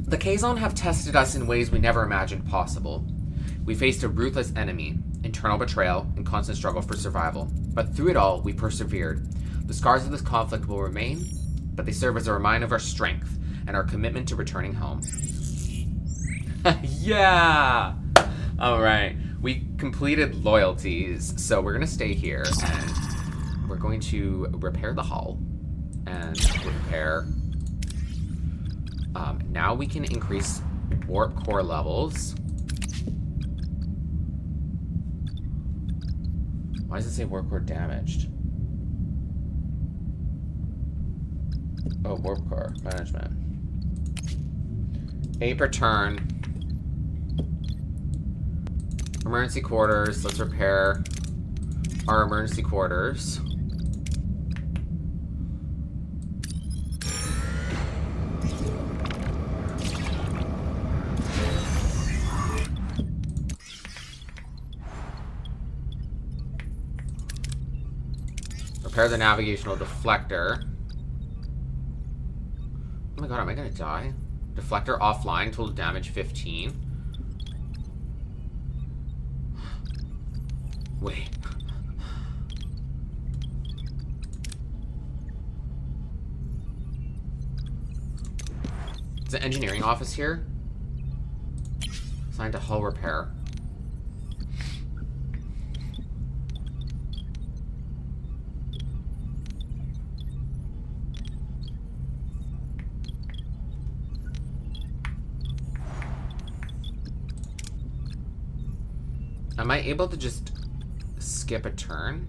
The Kazon have tested us in ways we never imagined possible. We faced a ruthless enemy, internal betrayal, and constant struggle for survival. But through it all, we persevered. The scars of this conflict will remain, but they serve as a reminder of our strength and our commitment to returning home. Yeah! Alright, we completed Loyalties, so we're going to stay here, and we're going to repair the hull, and repair... now we can increase warp core levels. Why does it say warp core damaged? Oh, warp core management. 8 per turn. Emergency quarters. Let's repair our emergency quarters. Repair the navigational deflector. Oh my god, am I gonna die? Deflector offline, total damage 15. Wait. Is the engineering office here? Assigned to hull repair. Am I able to just skip a turn?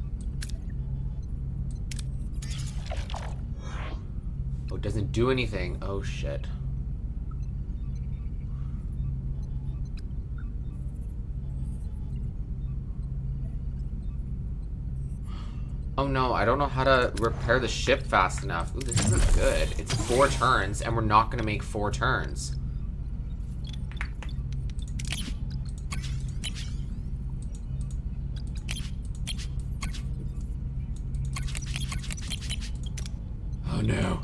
Oh, it doesn't do anything. Oh, shit. Oh no, I don't know how to repair the ship fast enough. Ooh, this isn't good. It's 4 turns, and we're not gonna make 4 turns. Oh no.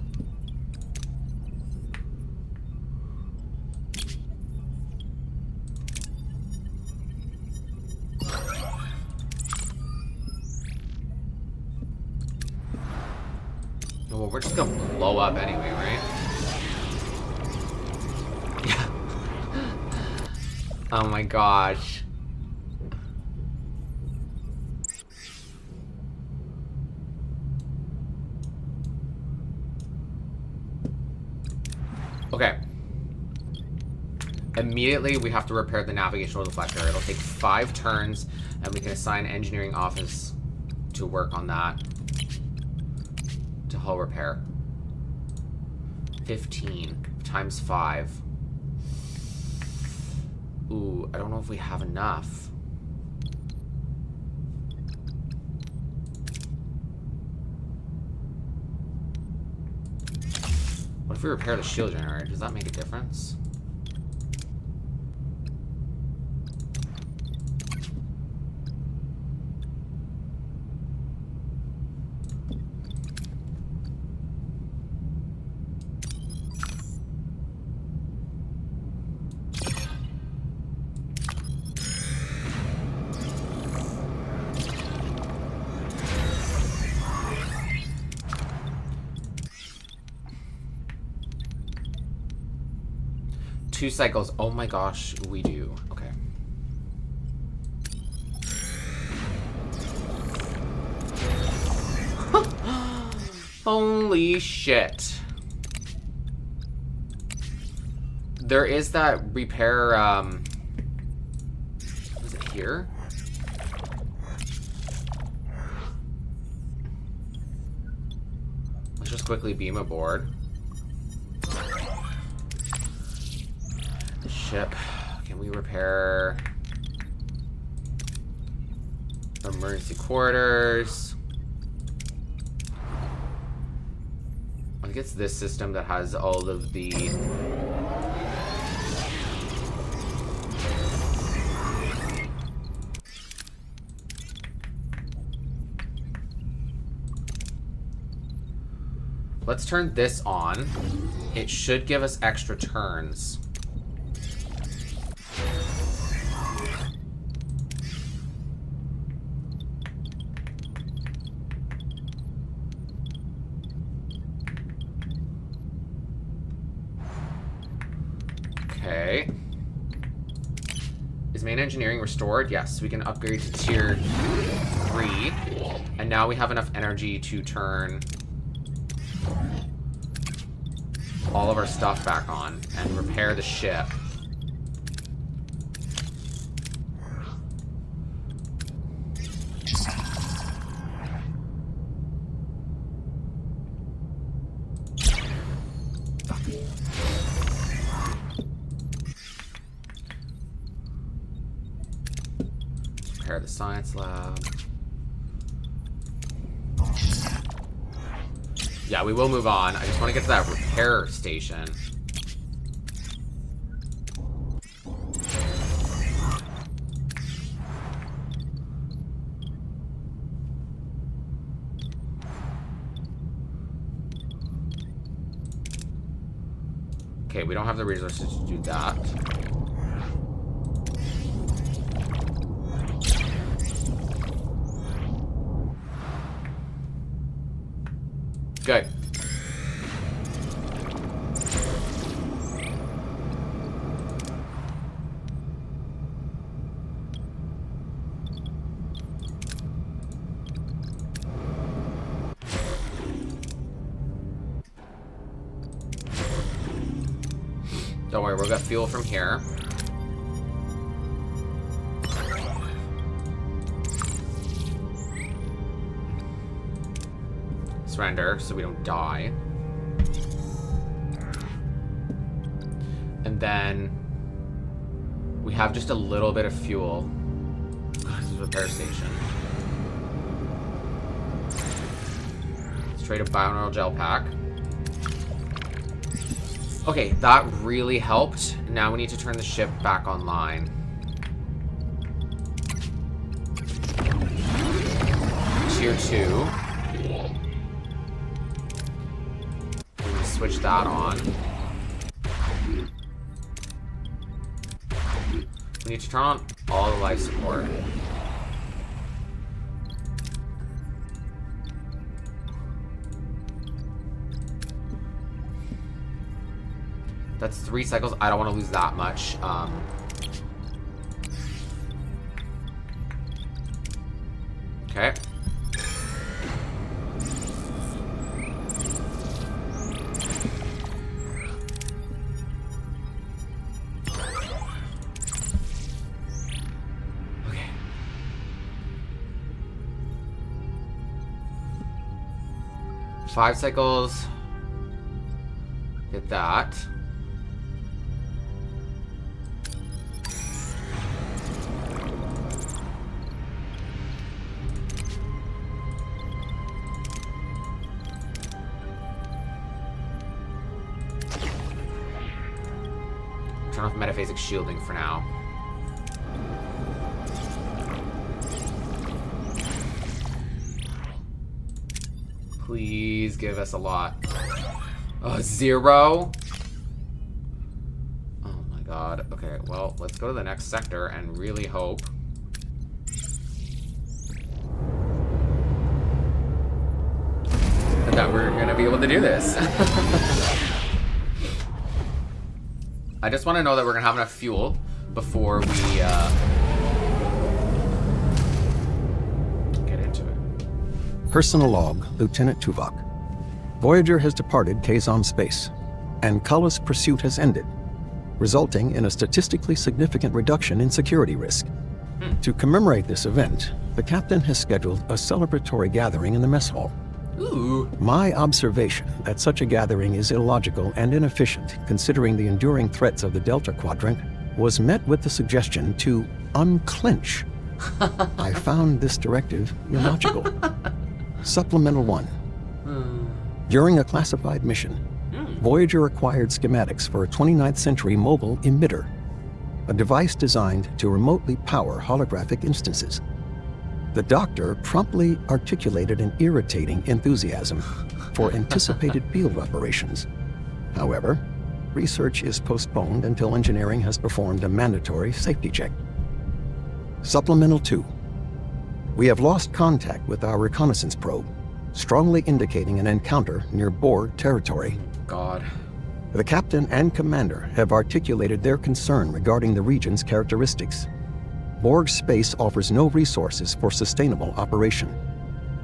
Well, we're just gonna blow up anyway, right? Oh my gosh. Okay. Immediately, we have to repair the navigational deflector. It'll take 5 turns, and we can assign engineering office to work on that. To hull repair. 15 times 5. Ooh, I don't know if we have enough. What if we repair the shield generator? Does that make a difference? Two cycles. Oh my gosh, we do. Okay. Holy shit. There is that repair, is it here? Let's just quickly beam aboard. Ship. Can we repair emergency quarters? I think it's this system that has all of the let's turn this on. It should give us extra turns. Okay. Is main engineering restored? Yes, we can upgrade to tier 3. And now we have enough energy to turn all of our stuff back on and repair the ship. Repair the science lab. Yeah, we will move on. I just want to get to that repair station. Okay, we don't have the resources to do that. Good. Don't worry, we'll get fuel from here. Surrender so we don't die. And then we have just a little bit of fuel. This is a repair station. Let's trade a bioneural gel pack. Okay, that really helped. Now we need to turn the ship back online. Tier 2. Switch that on. We need to turn on all the life support. That's 3 cycles. I don't want to lose that much. Okay. 5 cycles. Get that. Turn off metaphasic shielding for now. Please give us a lot. 0? Oh my god. Okay, well, let's go to the next sector and really hope. That we're gonna be able to do this. I just want to know that we're gonna have enough fuel before we get into it. Personal log, Lieutenant Tuvix. Voyager has departed Kazon space, and Kulla's pursuit has ended, resulting in a statistically significant reduction in security risk. To commemorate this event, the captain has scheduled a celebratory gathering in the mess hall. Ooh. My observation that such a gathering is illogical and inefficient, considering the enduring threats of the Delta Quadrant, was met with the suggestion to unclench. I found this directive illogical. Supplemental 1. During a classified mission, Voyager acquired schematics for a 29th century mobile emitter, a device designed to remotely power holographic instances. The doctor promptly articulated an irritating enthusiasm for anticipated field operations. However, research is postponed until engineering has performed a mandatory safety check. Supplemental 2. We have lost contact with our reconnaissance probe, strongly indicating an encounter near Borg territory. God. The captain and commander have articulated their concern regarding the region's characteristics. Borg space offers no resources for sustainable operation,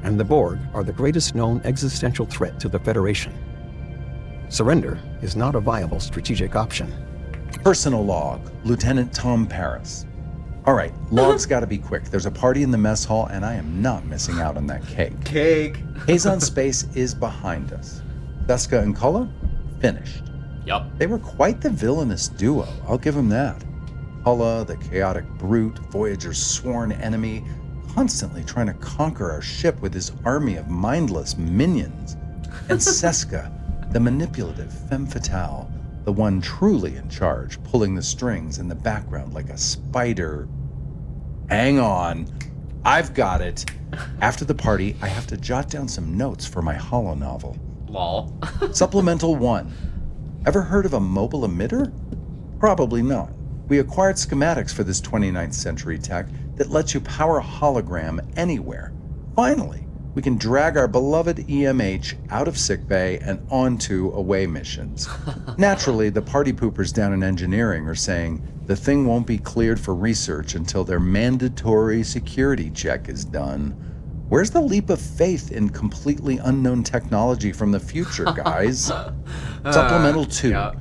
and the Borg are the greatest known existential threat to the Federation. Surrender is not a viable strategic option. Personal log, Lieutenant Tom Paris. All right, log's gotta be quick. There's a party in the mess hall, and I am not missing out on that cake. Cake. Kazon space is behind us. Seska and Kulla, finished. Yup. They were quite the villainous duo, I'll give them that. Kulla, the chaotic brute, Voyager's sworn enemy, constantly trying to conquer our ship with his army of mindless minions. And Seska, the manipulative femme fatale, the one truly in charge, pulling the strings in the background like a spider. Hang on, I've got it. After the party, I have to jot down some notes for my holonovel. Lol. Supplemental 1. Ever heard of a mobile emitter? Probably not. We acquired schematics for this 29th century tech that lets you power a hologram anywhere. Finally, we can drag our beloved EMH out of sickbay and onto away missions. Naturally, the party poopers down in engineering are saying the thing won't be cleared for research until their mandatory security check is done. Where's the leap of faith in completely unknown technology from the future, guys? Supplemental 2. Yeah.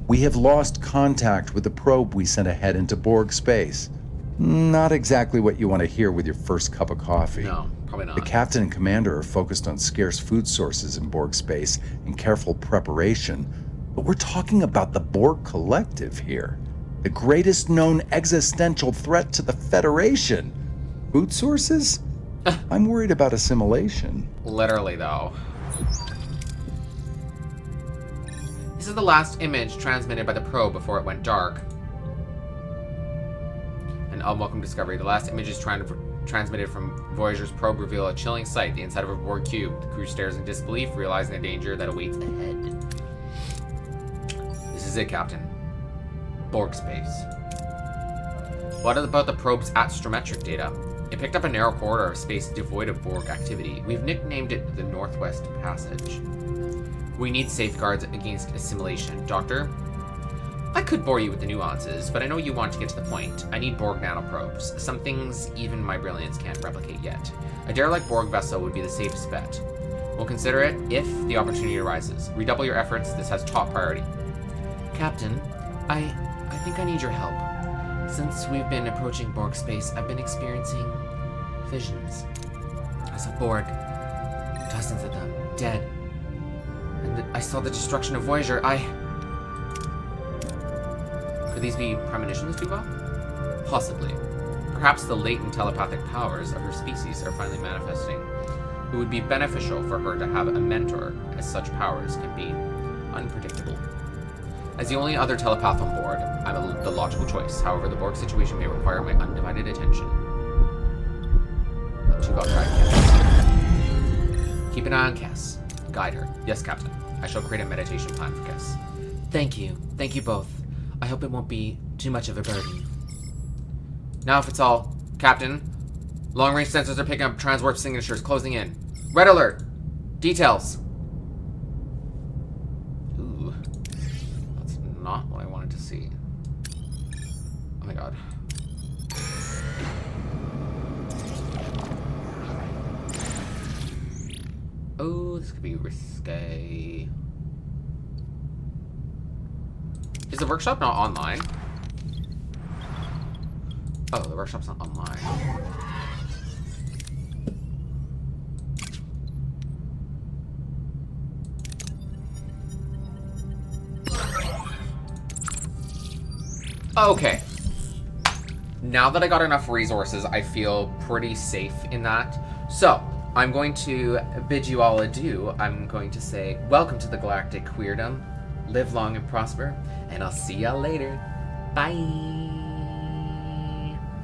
We have lost contact with the probe we sent ahead into Borg space. Not exactly what you want to hear with your first cup of coffee. No, probably not. The captain and commander are focused on scarce food sources in Borg space and careful preparation. But we're talking about the Borg Collective here. The greatest known existential threat to the Federation. Food sources? I'm worried about assimilation. Literally, though. This is the last image transmitted by the probe before it went dark. An unwelcome discovery. The last images transmitted from Voyager's probe reveal a chilling sight, the inside of a Borg cube. The crew stares in disbelief, realizing the danger that awaits ahead. This is it, Captain. Borg space. What about the probe's astrometric data? It picked up a narrow corridor of space devoid of Borg activity. We've nicknamed it the Northwest Passage. We need safeguards against assimilation. Doctor? I could bore you with the nuances, but I know you want to get to the point. I need Borg nanoprobes. Some things even my brilliance can't replicate yet. A derelict Borg vessel would be the safest bet. We'll consider it if the opportunity arises. Redouble your efforts. This has top priority. Captain, I think I need your help. Since we've been approaching Borg space, I've been experiencing visions. I saw Borg, dozens of them, dead, And I saw the destruction of Voyager. Could these be premonitions, Tuba? Possibly. Perhaps the latent telepathic powers of her species are finally manifesting. It would be beneficial for her to have a mentor, as such powers can be unpredictable. As the only other telepath on board, I'm the logical choice. However, the Borg situation may require my undivided attention. Tuba, guide Cass. Keep an eye on Cass. Guide her. Yes, Captain. I shall create a meditation plan for Cass. Thank you. Thank you both. I hope it won't be too much of a burden. Now if it's all, Captain, long-range sensors are picking up transwarp signatures closing in. Red alert! Details! Ooh. That's not what I wanted to see. Oh my god. Oh, this could be risque. Is the workshop not online? Oh, the workshop's not online. Okay. Now that I got enough resources, I feel pretty safe in that. So, I'm going to bid you all adieu. I'm going to say, welcome to the Galactic Queerdom. Live long and prosper, and I'll see y'all later. Bye!